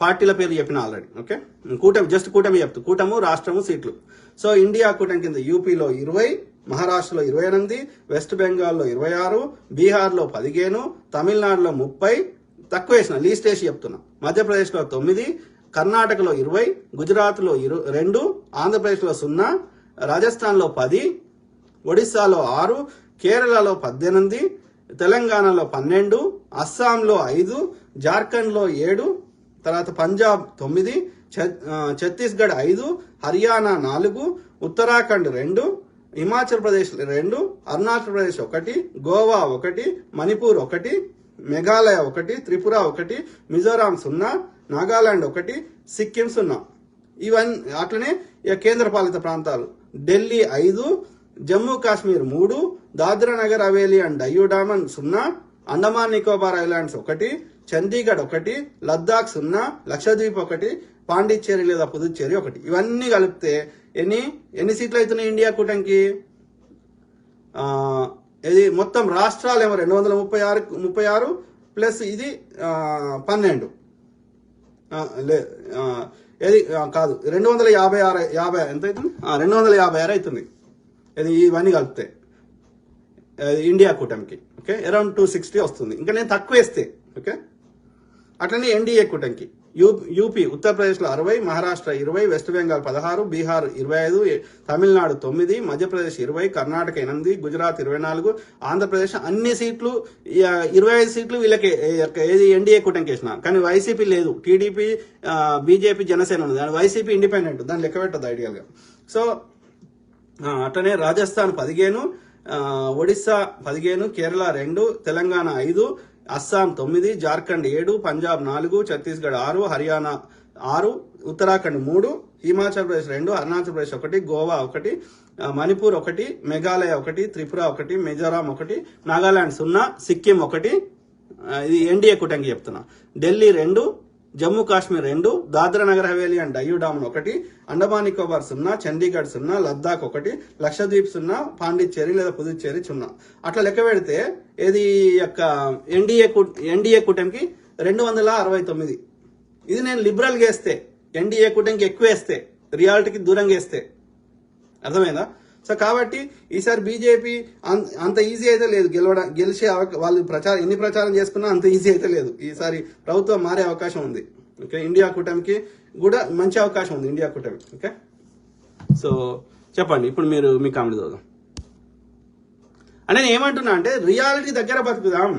పార్టీల పేర్లు చెప్పిన ఆల్రెడీ. ఓకే, కూటమి చెప్తూ కూటము రాష్ట్రము సీట్లు. సో ఇండియా కూటమి కింద యూపీలో 20, మహారాష్ట్రలో 28, వెస్ట్ బెంగాల్లో 26, బీహార్లో 15, తమిళనాడులో 30, తక్కువ వేసిన లీస్ట్ వేసి చెప్తున్నా, మధ్యప్రదేశ్లో 9, కర్ణాటకలో 20, గుజరాత్లో 2, ఆంధ్రప్రదేశ్లో 0, రాజస్థాన్లో 10, ఒడిశాలో 6, కేరళలో 18, తెలంగాణలో 12, అస్సాంలో 5, జార్ఖండ్లో 7, తర్వాత పంజాబ్ 9, ఛత్తీస్గఢ్ 5, హర్యానా 4, ఉత్తరాఖండ్ 2, హిమాచల్ ప్రదేశ్ 2, అరుణాచల్ ప్రదేశ్ 1, గోవా 1, మణిపూర్ 1, మేఘాలయ 1, త్రిపుర 1, మిజోరాం 0, నాగాలాండ్ 1, సిక్కిం 0. ఇవన్నీ అట్లనే కేంద్ర పాలిత ప్రాంతాలు ఢిల్లీ 5, జమ్మూ కాశ్మీర్ 3, దాద్రా నగర్ హవేలీ అండ్ డయ్యూ-డామన్ 0, అండమాన్ నికోబార్ ఐలాండ్స్ 1, చండీగఢ్ 1, లద్దాఖ్ 0, లక్షద్వీప్ 1, పాండిచ్చేరి లేదా పుదుచ్చేరి 1. ఇవన్నీ కలిపితే ఎన్ని సీట్లు అవుతున్నాయి ఇండియా కూటమికి? ఇది మొత్తం రాష్ట్రాలు ఏమో 236 ప్లస్ ఇది 12 ఏది కాదు 256 ఎంత అవుతుంది? 256 అవుతుంది. ఇది ఇవన్నీ కలిపితే ఇండియా కూటమికి. ఓకే, అరౌండ్ 260 వస్తుంది. ఇంకా నేను తక్కువ వేస్తే ఓకే. అట్లనే ఎన్డీఏ కూటమికి యూపీ ఉత్తరప్రదేశ్లో 60, మహారాష్ట్ర 20, వెస్ట్ బెంగాల్ 16, బీహార్ 25, తమిళనాడు 9, మధ్యప్రదేశ్ 20, కర్ణాటక 8, గుజరాత్ 24, ఆంధ్రప్రదేశ్ అన్ని సీట్లు 25 సీట్లు వీళ్ళకి ఏది ఎన్డీఏ కూటమికి వేసిన. కానీ వైసీపీ లేదు, టీడీపీ బీజేపీ జనసేన ఉంది, వైసీపీ ఇండిపెండెంట్, దాన్ని లెక్క పెట్టదు ఐడియల్గా. సో అట్లనే రాజస్థాన్ 15, ఒడిస్సా 15, కేరళ 2, తెలంగాణ 5, అస్సాం 9, జార్ఖండ్ 7, పంజాబ్ 4, ఛత్తీస్గఢ్ 6, హర్యానా 6, ఉత్తరాఖండ్ 3, హిమాచల్ ప్రదేశ్ 2, అరుణాచల్ ప్రదేశ్ 1, గోవా 1, మణిపూర్ 1, మేఘాలయ 1, త్రిపుర 1, మిజోరాం 1, నాగాలాండ్ 0, సిక్కిం 1. ఇది ఎన్డీఏ కూటమికి చెప్తున్నా. ఢిల్లీ 2, జమ్మూ కాశ్మీర్ 2, దాద్రా నగర్ హవేలీ అండ్ డయ్యూ-డామన్ 1, అండమాన్ నికోబార్ 0, చండీగఢ్ 0, లద్దాఖ్ 1, లక్షద్వీప్ 0, పాండిచ్చేరి లేదా పుదుచ్చేరి 0. అట్లా లెక్క పెడితే ఇది యొక్క ఎన్డీఏ కూటమికి 269. ఇది నేను లిబరల్గా వేస్తే, ఎన్డీఏ కూటమికి ఎక్కువ వేస్తే, రియాలిటీకి దూరంగా వేస్తే. అర్థమైందా? సో కాబట్టి ఈసారి బీజేపీ అంత ఈజీ అయితే లేదు గెలిచే వాళ్ళు ఎన్ని ప్రచారం చేసుకున్నా అంత ఈజీ అయితే లేదు. ఈసారి ప్రభుత్వం మారే అవకాశం ఉంది. ఓకే, ఇండియా కూటమికి కూడా మంచి అవకాశం ఉంది ఇండియా కూటమి. ఓకే, సో చెప్పండి ఇప్పుడు మీరు మీ కామెడీ చూద్దాం. అంటే నేను ఏమంటున్నా అంటే రియాలిటీ దగ్గర బతుకుదాం,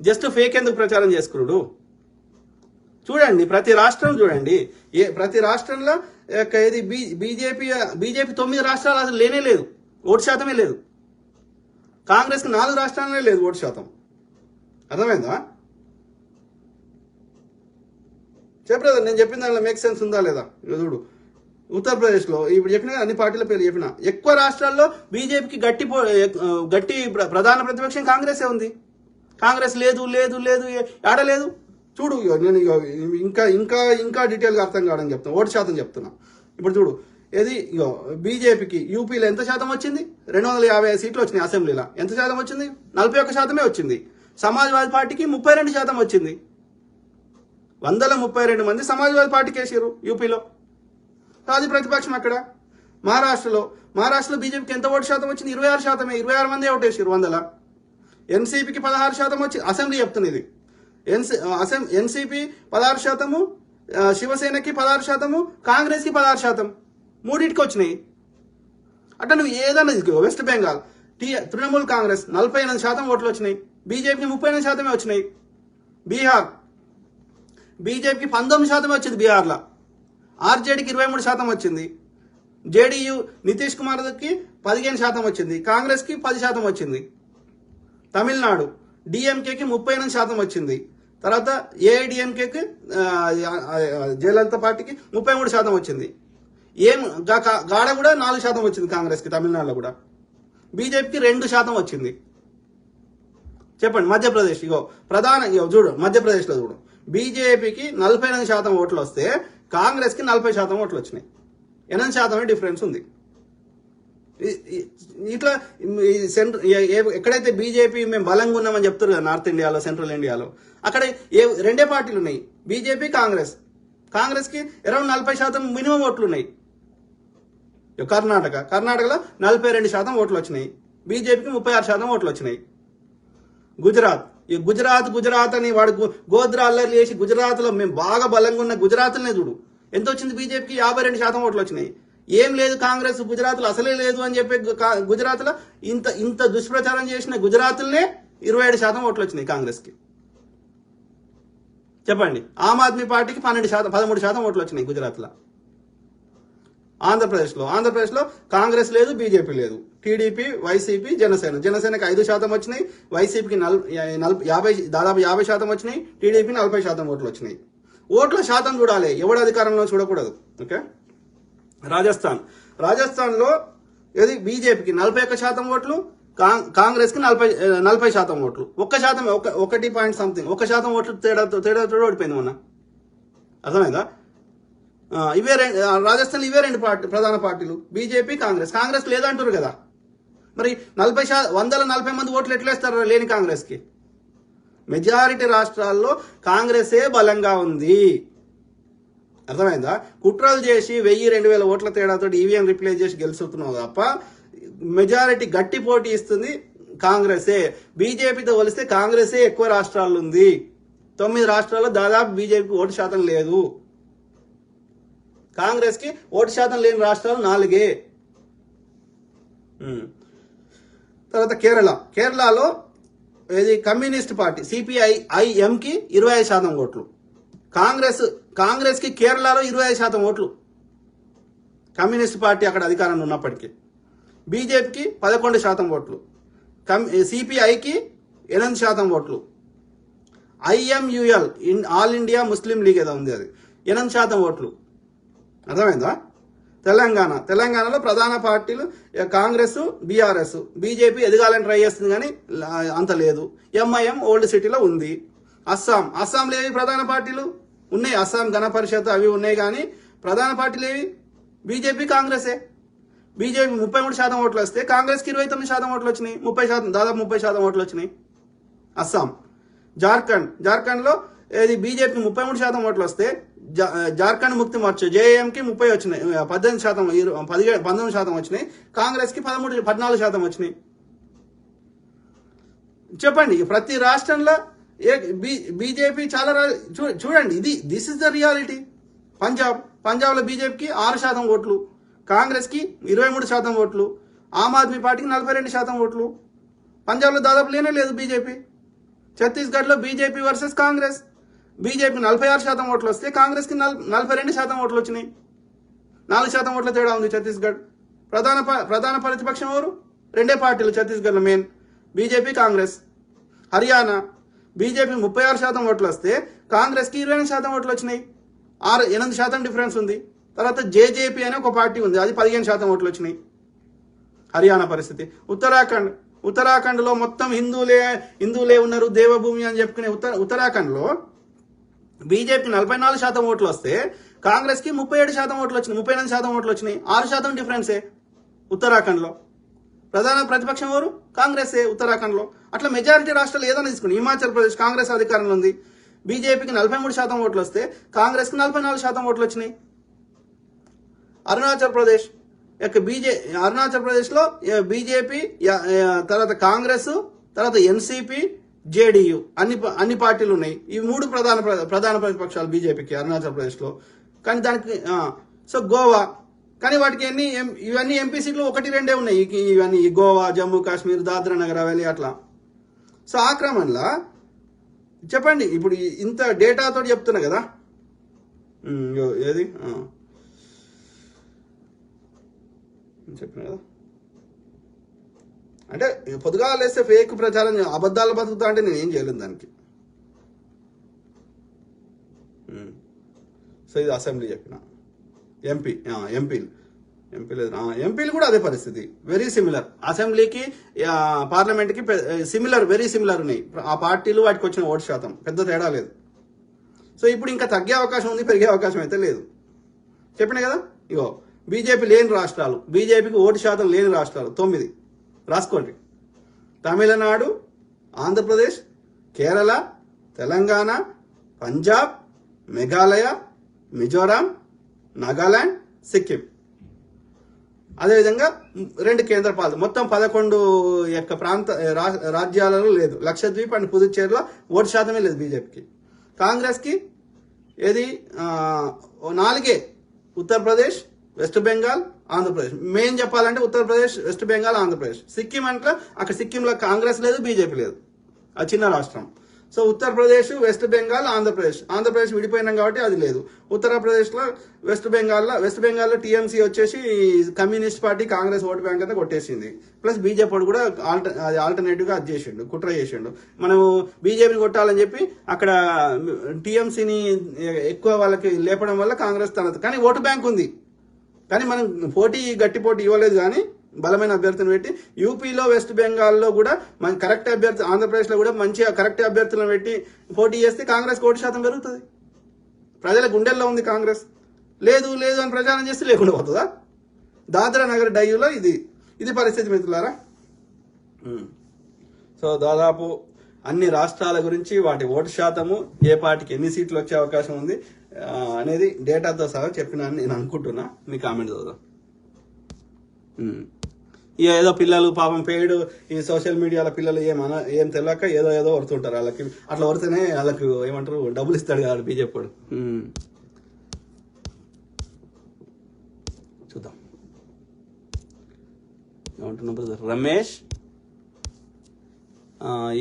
జస్ట్ ఫేక్ ఎందుకు ప్రచారం చేసుకున్నాడు. చూడండి ప్రతి రాష్ట్రం చూడండి, ప్రతి రాష్ట్రంలో ఇది బీజేపీ 9 రాష్ట్రాలు అసలు లేనే లేదు, ఓటు శాతమే లేదు. కాంగ్రెస్కి 4 రాష్ట్రాలనే లేదు ఓటు శాతం. అర్థమైందా? చెప్పలేదు నేను చెప్పిన దానిలో మేక్ సెన్స్ ఉందా లేదా? చూడు ఉత్తరప్రదేశ్లో ఇప్పుడు చెప్పిన అన్ని పార్టీల పేర్లు చెప్పిన ఎక్కువ రాష్ట్రాల్లో బీజేపీకి గట్టి ప్రధాన ప్రతిపక్షం కాంగ్రెసే ఉంది. కాంగ్రెస్ లేదు లేదు లేదు ఆడలేదు. చూడు నేను ఇంకా ఇంకా ఇంకా డీటెయిల్గా అర్థం కావడానికి చెప్తాను, ఓటు శాతం చెప్తున్నా. ఇప్పుడు చూడు ఏది బీజేపీకి యూపీలో ఎంత శాతం వచ్చింది? 255 సీట్లు వచ్చినాయి అసెంబ్లీలో. ఎంత శాతం వచ్చింది? 41% వచ్చింది. సమాజ్వాదీ పార్టీకి 32% వచ్చింది. 132 మంది సమాజ్వాదీ పార్టీకి వేసారు యూపీలో. అది ప్రతిపక్షం. అక్కడ మహారాష్ట్రలో బీజేపీకి ఎంత ఓటు శాతం వచ్చింది? 26%. 26 మంది ఓటు వేసారు 100. ఎన్సీపీకి 16% వచ్చి అసెంబ్లీ చెప్తుంది ఇది. ఎన్సీపీ 16%, శివసేనకి 16%, కాంగ్రెస్కి 16%, మూడింటికి వచ్చినాయి. అట్లా నువ్వు ఏదన్నా వెస్ట్ బెంగాల్ తృణమూల్ కాంగ్రెస్ 48% ఓట్లు వచ్చినాయి, బీజేపీకి 38% వచ్చినాయి. బీజేపీకి 19% వచ్చింది బీహార్లో, ఆర్జేడీకి 23% వచ్చింది, జేడీయూ నితీష్ కుమార్కి 15% వచ్చింది, కాంగ్రెస్కి 10% వచ్చింది. తమిళనాడు డిఎంకేకి 38% వచ్చింది, తర్వాత ఏఐడిఎంకేకి జయలలిత పార్టీకి 33% వచ్చింది. ఏం గాడ కూడా 4% వచ్చింది కాంగ్రెస్కి తమిళనాడులో కూడా. బీజేపీకి 2% వచ్చింది. చెప్పండి. మధ్యప్రదేశ్ చూడు, మధ్యప్రదేశ్లో చూడు, బీజేపీకి 48% ఓట్లు వస్తే కాంగ్రెస్కి 40% ఓట్లు వచ్చినాయి. 8% డిఫరెన్స్ ఉంది. ఇట్లా ఎక్కడైతే బీజేపీ మేము బలంగా ఉన్నామని చెప్తారు కదా నార్త్ ఇండియాలో, సెంట్రల్ ఇండియాలో, అక్కడ రెండే పార్టీలు ఉన్నాయి, బీజేపీ కాంగ్రెస్. కాంగ్రెస్కి అరౌండ్ 40% మినిమం ఓట్లు ఉన్నాయి. కర్ణాటకలో 42% ఓట్లు వచ్చినాయి, బీజేపీకి 36% ఓట్లు వచ్చినాయి. గుజరాత్ అని వాడు గోద్రాల్లర్లు చేసి గుజరాత్లో మేము బాగా బలంగా ఉన్న గుజరాత్లనే చూడు, ఎంత వచ్చింది బీజేపీకి? 52% ఓట్లు వచ్చినాయి. ఏం లేదు కాంగ్రెస్ గుజరాత్లో అసలే లేదు అని చెప్పి గుజరాత్లో ఇంత దుష్ప్రచారం చేసిన గుజరాత్లనే 27% ఓట్లు వచ్చినాయి కాంగ్రెస్కి. చెప్పండి. ఆమ్ ఆద్మీ పార్టీకి 13% ఓట్లు వచ్చినాయి గుజరాత్లో. ఆంధ్రప్రదేశ్లో కాంగ్రెస్ లేదు, బీజేపీ లేదు, టీడీపీ, వైసీపీ, జనసేనకి 5% వచ్చినాయి, వైసీపీకి దాదాపు 50% వచ్చినాయి, టీడీపీ 40% ఓట్లు వచ్చినాయి. ఓట్ల శాతం చూడాలి, ఎవడు అధికారంలో చూడకూడదు. ఓకే. రాజస్థాన్లో ఏది బీజేపీకి 41% ఓట్లు, కాంగ్రెస్కి 40% ఓట్లు. 1 పాయింట్ సంథింగ్ 1% ఓట్లు తేడా ఓడిపోయింది మొన్న. అర్థమైందా? రాజస్థాన్ ఇవే రెండు ప్రధాన పార్టీలు, బీజేపీ, కాంగ్రెస్ లేదంటారు కదా. మరి 140 మంది ఓట్లు ఎట్లేస్తారు లేని కాంగ్రెస్కి? మెజారిటీ రాష్ట్రాల్లో కాంగ్రెసే బలంగా ఉంది. అర్థమైందా? కుట్రలు చేసి 1000-2000 ఓట్ల తేడాతో ఈవీఎం రిప్లేస్ చేసి గెలుస్తున్నావు తప్ప మెజారిటీ గట్టి పోటీ ఇస్తుంది కాంగ్రెసే. బీజేపీతో పోలిస్తే కాంగ్రెసే ఎక్కువ రాష్ట్రాల్లో ఉంది. 9 రాష్ట్రాల్లో దాదాపు బీజేపీకి ఓటు శాతం లేదు. కాంగ్రెస్కి ఓటు శాతం లేని రాష్ట్రాలు 4. తర్వాత కేరళలో ఇది కమ్యూనిస్ట్ పార్టీ సిపిఐఎంకి 25% ఓట్లు. కాంగ్రెస్కి కేరళలో 25% ఓట్లు. కమ్యూనిస్ట్ పార్టీ అక్కడ అధికారంలో ఉన్నప్పటికీ. బీజేపీకి 11% ఓట్లు. సిపిఐకి 8% ఓట్లు. ఐఎంయుఎల్ ఆల్ ఇండియా ముస్లిం లీగ్ ఏదో ఉంది, అది 8% ఓట్లు. అర్థమైందా? తెలంగాణలో ప్రధాన పార్టీలు కాంగ్రెస్, బీఆర్ఎస్. బీజేపీ ఎదగాలని ట్రై చేస్తుంది కానీ అంత లేదు. ఎంఐఎం ఓల్డ్ సిటీలో ఉంది. అస్సాంలో ఏవి ప్రధాన పార్టీలు ఉన్నాయి? అస్సాం గణ పరిషత్ అవి ఉన్నాయి కానీ ప్రధాన పార్టీలు ఏవి? బీజేపీ, కాంగ్రెసే. బీజేపీ 33% ఓట్లు వస్తే కాంగ్రెస్కి 29% ఓట్లు వచ్చినాయి. దాదాపు 30% ఓట్లు వచ్చినాయి. అస్సాం. జార్ఖండ్లో ఏది బీజేపీకి 33% ఓట్లు వస్తే జార్ఖండ్ ముక్తి మోర్చా జేఏఎంకి 30 వచ్చినాయి, 19% వచ్చినాయి. కాంగ్రెస్కి 14% వచ్చినాయి. చెప్పండి. ప్రతి రాష్ట్రంలో బీజేపీ చాలా చూడండి. This is the reality. పంజాబ్లో బీజేపీకి 6% ఓట్లు, కాంగ్రెస్కి 23% ఓట్లు, ఆమ్ ఆద్మీ పార్టీకి 42% ఓట్లు. పంజాబ్లో దాదాపు లేనే లేదు బీజేపీ. ఛత్తీస్గఢ్లో బీజేపీ వర్సెస్ కాంగ్రెస్. బీజేపీకి 46% ఓట్లు వస్తే కాంగ్రెస్కి 42% ఓట్లు వచ్చినాయి. 4% ఓట్ల తేడా ఉంది ఛత్తీస్గఢ్. ప్రధాన ప్రతిపక్షం ఎవరు? 2 పార్టీలు ఛత్తీస్గఢ్లో main, BJP, Congress. Haryana BJP 36% ఓట్లు వస్తే కాంగ్రెస్కి 28% ఓట్లు వచ్చినాయి. 8% డిఫరెన్స్ ఉంది. తర్వాత జేజేపీ అనే ఒక పార్టీ ఉంది, అది 15% ఓట్లు వచ్చినాయి. హర్యానా పరిస్థితి. ఉత్తరాఖండ్లో మొత్తం హిందువులే ఉన్నారు, దేవభూమి అని చెప్పుకునే ఉత్తరాఖండ్లో బీజేపీకి 44% ఓట్లు వస్తే కాంగ్రెస్కి 37% ఓట్లు వచ్చినాయి, 38% ఓట్లు వచ్చినాయి. 6% డిఫరెన్సే ఉత్తరాఖండ్లో. ప్రధాన ప్రతిపక్షం ఎవరు? కాంగ్రెసే ఉత్తరాఖండ్లో. అట్లా మెజారిటీ రాష్ట్రాలు ఏదైనా తీసుకుని, హిమాచల్ ప్రదేశ్ కాంగ్రెస్ అధికారంలో ఉంది, బీజేపీకి 43% ఓట్లు వస్తే కాంగ్రెస్కి 44% ఓట్లు వచ్చినాయి. అరుణాచల్ ప్రదేశ్లో బీజేపీ, తర్వాత కాంగ్రెస్, తర్వాత ఎన్సీపీ, జేడీయూ అన్ని పార్టీలు ఉన్నాయి. ఈ 3 ప్రధాన ప్రతిపక్షాలు బీజేపీకి అరుణాచల్ ప్రదేశ్లో. కానీ దానికి సో గోవా, కానీ వాటికి ఇవన్నీ ఎంపీ సీట్లు 1-2 ఉన్నాయి. ఇవన్నీ గోవా, జమ్మూ కాశ్మీర్, దాద్రా నగర్ హవేలీ అట్లా. సో ఆ క్రమంలో చెప్పండి. ఇప్పుడు ఇంత డేటాతో చెప్తున్నా కదా, ఏది చెప్పిన కదా, అంటే పొద్దుగా లేస్తే ఫేక్ ప్రచారం, అబద్ధాలు బతుకుతా అంటే నేను ఏం చేయలేను దానికి. సో ఇది అసెంబ్లీ చెప్పిన. ఎంపీలు కూడా అదే పరిస్థితి, వెరీ సిమిలర్. అసెంబ్లీకి పార్లమెంట్కి వెరీ సిమిలర్ ఉన్నాయి ఆ పార్టీలు, వాటికి వచ్చిన ఓటు శాతం పెద్ద తేడా లేదు. సో ఇప్పుడు ఇంకా తగ్గే అవకాశం ఉంది, పెరిగే అవకాశం అయితే లేదు. చెప్పిన కదా, ఇగో బీజేపీ లేని రాష్ట్రాలు, బీజేపీకి ఓటు శాతం లేని రాష్ట్రాలు 9 రాసుకోండి. తమిళనాడు, ఆంధ్రప్రదేశ్, కేరళ, తెలంగాణ, పంజాబ్, మేఘాలయ, మిజోరాం, నాగాలాండ్, సిక్కిం. అదేవిధంగా 2 కేంద్రపాలిత, మొత్తం 11 యొక్క రాజ్యాలలో లేదు. లక్షద్వీప్ అండ్ పుదుచ్చేరిలో ఓటు శాతమే లేదు బీజేపీకి. కాంగ్రెస్కి ఏది 4 ఉత్తరప్రదేశ్, వెస్ట్ బెంగాల్, ఆంధ్రప్రదేశ్. మెయిన్ చెప్పాలంటే ఉత్తరప్రదేశ్, వెస్ట్ బెంగాల్, ఆంధ్రప్రదేశ్. సిక్కిం అంటే అక్కడ సిక్కింలో కాంగ్రెస్ లేదు, బీజేపీ లేదు, అది చిన్న రాష్ట్రం. సో ఉత్తరప్రదేశ్, వెస్ట్ బెంగాల్, ఆంధ్రప్రదేశ్ విడిపోయినాం కాబట్టి అది లేదు. ఉత్తరప్రదేశ్లో వెస్ట్ బెంగాల్లో టీఎంసీ వచ్చేసి communist party Congress vote bank అంతా కొట్టేసింది. ప్లస్ బీజేపీ కూడా ఆల్టర్నేటివ్గా అది చేసిండు, కుట్ర చేసిండు. మనం బీజేపీని కొట్టాలని చెప్పి అక్కడ టీఎంసీని ఎక్కువ వాళ్ళకి లేపడం వల్ల కాంగ్రెస్ కానీ ఓటు బ్యాంక్ ఉంది, కానీ మనం గట్టి పోటీ ఇవ్వలేదు. కానీ బలమైన అభ్యర్థిని పెట్టి యూపీలో, వెస్ట్ బెంగాల్లో కూడా మన కరెక్ట్ అభ్యర్థి, ఆంధ్రప్రదేశ్లో కూడా మంచిగా కరెక్ట్ అభ్యర్థులను పెట్టి పోటీ చేస్తే కాంగ్రెస్ ఓటు శాతం పెరుగుతుంది. ప్రజల గుండెల్లో ఉంది కాంగ్రెస్. లేదు అని ప్రచారం చేస్తే లేకుండా పోతుందా? దాద్రా నగర్ డయ్యూలో ఇది పరిస్థితి మిత్రులారా. సో దాదాపు అన్ని రాష్ట్రాల గురించి, వాటి ఓటు శాతము, ఏ పార్టీకి ఎన్ని సీట్లు వచ్చే అవకాశం ఉంది అనేది డేటాతో సహా చెప్పినా నేను అనుకుంటున్నా. మీ కామెంట్ చదువుదాం. ఏదో పిల్లలు పాపం పేడు ఈ సోషల్ మీడియాలో పిల్లలు ఏం తెలియక ఏదో వరుతుంటారు. వాళ్ళకి అట్లా వరితేనే వాళ్ళకు ఏమంటారు, డబ్బులు ఇస్తాడు కదా బీజేపీ వాడు. చూద్దాం ఏమంటున్నా బ్రదర్. రమేష్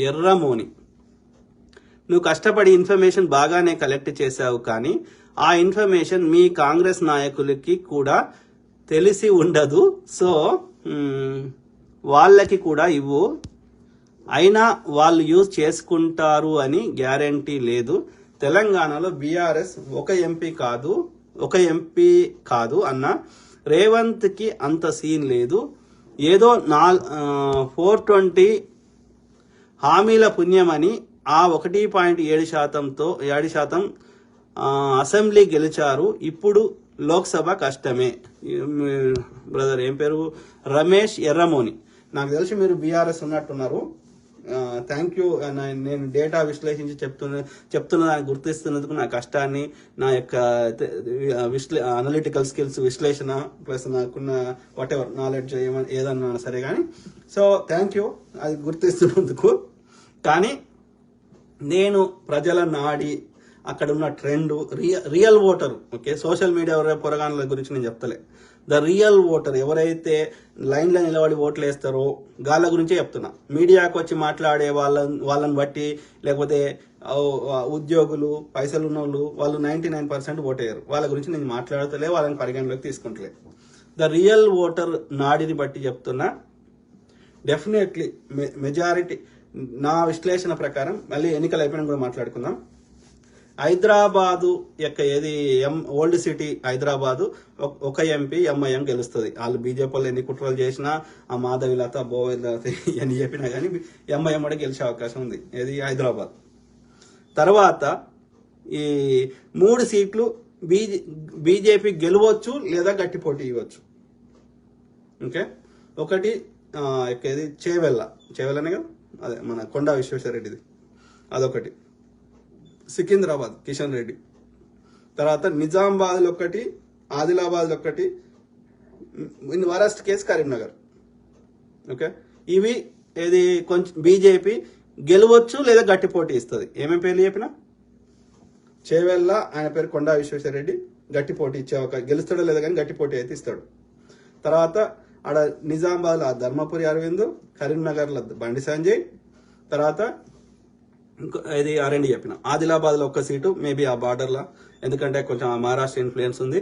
ఎర్రమోని, నువ్వు కష్టపడి ఇన్ఫర్మేషన్ బాగానే కలెక్ట్ చేశావు, కానీ ఆ ఇన్ఫర్మేషన్ మీ కాంగ్రెస్ నాయకులకి కూడా తెలిసి ఉండదు. సో వాళ్ళకి కూడా ఇవ్వు, అయినా వాళ్ళు యూజ్ చేసుకుంటారు అని గ్యారంటీ లేదు. తెలంగాణలో బీఆర్ఎస్ ఒక ఎంపీ కాదు అన్న రేవంత్కి అంత సీన్ లేదు. ఏదో 420 హామీల పుణ్యమని ఆ 1.7% అసెంబ్లీ గెలిచారు. ఇప్పుడు లోక్సభ కష్టమే. బ్రదర్ ఏం పేరు? రమేష్ ఎర్రమోని. నాకు తెలిసి మీరు బీఆర్ఎస్ ఉన్నట్టున్నారు. Thank you. నేను డేటా విశ్లేషించి చెప్తున్న దాన్ని గుర్తిస్తున్నందుకు నా కష్టాన్ని, నా యొక్క అనలిటికల్ స్కిల్స్, విశ్లేషణ ప్లస్ నాకున్న వాట్ ఎవర్ నాలెడ్జ్ ఏదన్నా సరే కానీ, సో థ్యాంక్ యూ అది గుర్తిస్తున్నందుకు. కానీ నేను ప్రజల నాడి, అక్కడ ఉన్న trend, real voter, okay, social media పొరగానుల గురించి నేను చెప్తలే. ద రియల్ ఓటర్ ఎవరైతే లైన్లో నిలబడి ఓట్లు వేస్తారో వాళ్ళ గురించే చెప్తున్నా. మీడియాకు వచ్చి మాట్లాడే వాళ్ళని బట్టి, లేకపోతే ఉద్యోగులు, పైసలు ఉన్న వాళ్ళు 99% ఓటేయరు. వాళ్ళ గురించి నేను మాట్లాడతలే, వాళ్ళని పరిగణలోకి తీసుకుంటలే. ద రియల్ ఓటర్ నాడిని బట్టి చెప్తున్నా. డెఫినెట్లీ మెజారిటీ, నా విశ్లేషణ ప్రకారం, మళ్ళీ ఎన్నికలు అయిపోయినా కూడా మాట్లాడుకుందాం. హైదరాబాదు యొక్క ఓల్డ్ సిటీ హైదరాబాదు ఒక ఎంపీ ఎంఐఎం గెలుస్తుంది. వాళ్ళు బీజేపీ వాళ్ళు ఎన్ని కుట్రలు చేసినా, ఆ మాధవిలత, బోవిలత అని చెప్పినా కానీ ఎంఐఎం కూడా గెలిచే అవకాశం ఉంది. హైదరాబాద్. తర్వాత ఈ 3 సీట్లు బీజేపీ గెలవచ్చు లేదా గట్టి పోటీ ఇవ్వచ్చు. ఓకే, ఒకటి చేవెళ్ళనే కదా, అదే మన కొండా విశ్వేశ్వరరెడ్డిది, అదొకటి. సికింద్రాబాద్ కిషన్ రెడ్డి. తర్వాత నిజామాబాద్లో ఒకటి, ఆదిలాబాద్లో ఒకటి, in worst case Karimnagar. Okay, ఇవి కొంచెం బీజేపీ గెలవచ్చు లేదా గట్టి పోటీ ఇస్తుంది. ఏమేమి పేర్లు చెప్పినా, చేవెళ్ళ ఆయన పేరు కొండా విశ్వేశ్వరరెడ్డి, గట్టి పోటీ ఇచ్చే గెలుస్తాడో లేదా కానీ గట్టి పోటీ అయితే ఇస్తాడు. తర్వాత ఆడ నిజామాబాద్లో ధర్మపురి అరవింద్, కరీంనగర్లో బండి సంజయ్. తర్వాత రెండు చెప్పిన. ఆదిలాబాద్లో 1 సీటు మేబీ ఆ బార్డర్లో, ఎందుకంటే కొంచెం మహారాష్ట్ర ఇన్ఫ్లుయెన్స్ ఉంది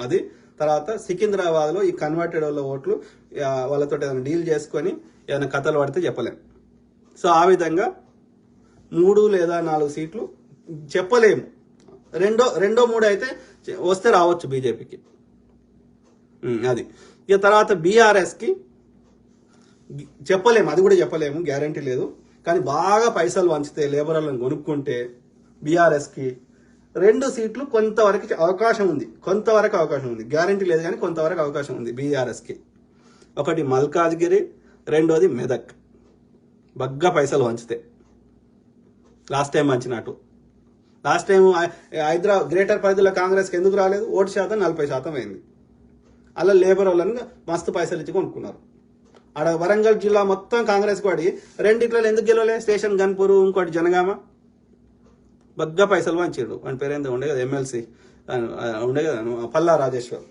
అది. తర్వాత సికింద్రాబాద్లో ఈ కన్వర్టెడ్ వాళ్ళ ఓట్లు వాళ్ళతో ఏదైనా డీల్ చేసుకొని ఏదైనా కథలు పడితే చెప్పలేం. సో ఆ విధంగా 3 లేదా 4 సీట్లు చెప్పలేము. రెండో మూడో అయితే వస్తే రావచ్చు బీజేపీకి. అది ఇక తర్వాత బీఆర్ఎస్కి చెప్పలేము, అది కూడా చెప్పలేము, గ్యారంటీ లేదు. కానీ బాగా పైసలు వంచితే లేబర్లను కొనుక్కుంటే బీఆర్ఎస్కి 2 సీట్లు కొంతవరకు అవకాశం ఉంది. గ్యారంటీ లేదు కానీ కొంతవరకు అవకాశం ఉంది బీఆర్ఎస్కి. ఒకటి మల్కాజ్గిరి, రెండోది మెదక్. బగ్గా పైసలు వంచితే లాస్ట్ టైం వంచినట్టు. లాస్ట్ టైం హైదరాబాద్ గ్రేటర్ పరిధిలో కాంగ్రెస్కి ఎందుకు రాలేదు? ఓటు శాతం 40% అయింది. అలా లేబర్ వాళ్ళని మస్తు పైసలు ఇచ్చి కొనుక్కున్నారు. ఆడ వరంగల్ జిల్లా మొత్తం కాంగ్రెస్ వాడి 2 ఎందుకు గెలవలే? స్టేషన్ గన్పూర్, ఇంకోటి జనగామ. బగ్గా పైసలు వంచాడు. వాని పేరేందో ఉండే కదా, ఎమ్మెల్సీ ఉండే కదా, పల్లా రాజేశ్వర్.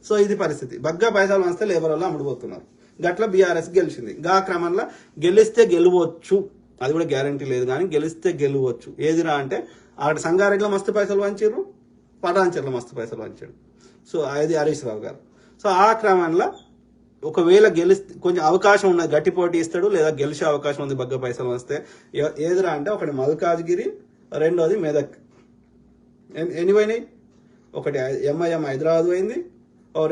సో ఇది పరిస్థితి. బగ్గా పైసలు వంచితే లేబర్ వాళ్ళు అమ్ముడుపోతున్నారు. గట్ల బీఆర్ఎస్ గెలిచింది. గా క్రమంలో గెలిస్తే గెలవచ్చు, అది కూడా గ్యారంటీ లేదు కానీ గెలిస్తే గెలవచ్చు. ఏదిరా అంటే అక్కడ సంగారెడ్డిలో మస్తు పైసలు వంచారు, పటాన్చెర్లో మస్తు పైసలు వంచాడు. సో అది హరీష్ రావు గారు. సో ఆ క్రమంలో ఒకవేళ గెలిస్తే కొంచెం అవకాశం ఉన్నది, గట్టి పోటీ ఇస్తాడు, లేదా గెలిచే అవకాశం ఉంది బగ్గ పైసలు వస్తే. ఏదిరా అంటే ఒకటి మల్కాజ్గిరి, రెండోది మెదక్. ఎన్ని పోయినాయి? ఒకటి ఎంఐఎం హైదరాబాద్ పోయింది,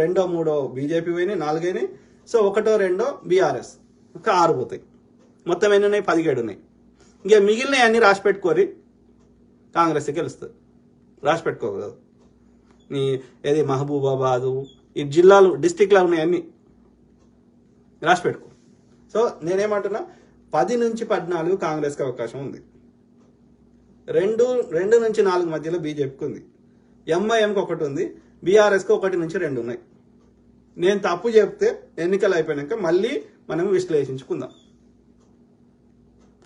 రెండో మూడో బీజేపీ పోయినాయి, 4 అయినాయి. సో ఒకటో రెండో బీఆర్ఎస్, ఇంకా 6 పోతాయి. మొత్తం ఎన్ని ఉన్నాయి? 17 ఉన్నాయి. ఇంకా మిగిలినవి అన్ని రాసి పెట్టుకోరి, కాంగ్రెస్ గెలుస్తుంది. రాసి పెట్టుకోకూడదు. ఏది మహబూబాబాదు, ఈ జిల్లాలు డిస్టిక్లో ఉన్నాయి అన్ని రాసి పెట్టుకో. సో నేనేమంటున్నా, 10 నుంచి 14 కాంగ్రెస్కి అవకాశం ఉంది. 2 నుంచి 4 మధ్యలో బీజేపీకి ఉంది. ఎంఐఎంకి 1 ఉంది, బీఆర్ఎస్కి 1 నుంచి 2 ఉన్నాయి. నేను తప్పు చెప్తే ఎన్నికలు అయిపోయాక మళ్ళీ మనం విశ్లేషించుకుందాం.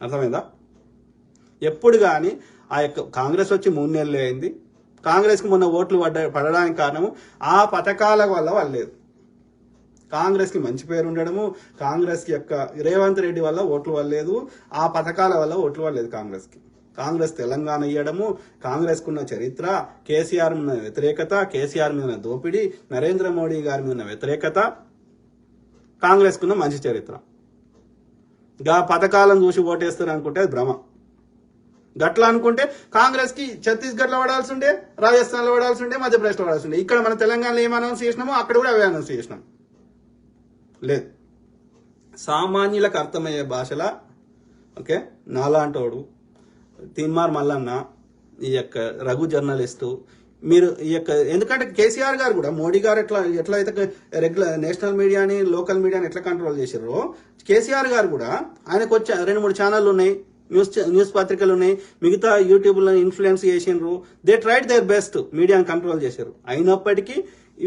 అర్థమైందా? ఎప్పుడు కానీ ఆ యొక్క కాంగ్రెస్ వచ్చి 3 నెలలు అయింది. కాంగ్రెస్కి మొన్న ఓట్లు పడడానికి కారణము ఆ పథకాల వల్ల వాళ్ళలేదు. కాంగ్రెస్కి మంచి పేరు ఉండడము, కాంగ్రెస్కి యొక్క రేవంత్ రెడ్డి వల్ల ఓట్లు వల్లేదు, ఆ పథకాల వల్ల ఓట్లు వల్లేదు కాంగ్రెస్కి. కాంగ్రెస్ తెలంగాణ ఇవ్వడము, కాంగ్రెస్కు ఉన్న చరిత్ర, కేసీఆర్ మీద వ్యతిరేకత, కేసీఆర్ మీద దోపిడీ, నరేంద్ర మోడీ గారి మీద వ్యతిరేకత, కాంగ్రెస్కున్న మంచి చరిత్ర. గా పథకాలను చూసి ఓటేస్తారు అనుకుంటే అది భ్రమ. గట్లా అనుకుంటే కాంగ్రెస్కి ఛత్తీస్గఢ్లో పడాల్సి ఉండే, రాజస్థాన్లో పడాల్సి ఉండే, మధ్యప్రదేశ్లో పడాల్సి ఉండే. ఇక్కడ మన తెలంగాణలో ఏం అనౌన్స్ చేసినామో అక్కడ కూడా అవే అనౌన్స్ చేసినాం. లేదు, సామాన్యులకు అర్థమయ్యే భాషలా. ఓకే, నాలాంటోడు తిన్మార్ మల్లన్న, ఈ యొక్క రఘు జర్నలిస్టు, మీరు ఈ యొక్క ఎందుకంటే కేసీఆర్ గారు కూడా మోడీ గారు ఎట్లా అయితే రెగ్యులర్ నేషనల్ మీడియాని, లోకల్ మీడియాని ఎట్లా కంట్రోల్ చేశారో, కేసీఆర్ గారు కూడా ఆయనకు వచ్చే 2-3 ఛానళ్ళు ఉన్నాయి, న్యూస్ పత్రికలు ఉన్నాయి, మిగతా యూట్యూబ్లో ఇన్ఫ్లుయెన్స్ చేసిండ్రు. దే ట్రైడ్ దేర్ బెస్ట్, మీడియాని కంట్రోల్ చేశారు. అయినప్పటికీ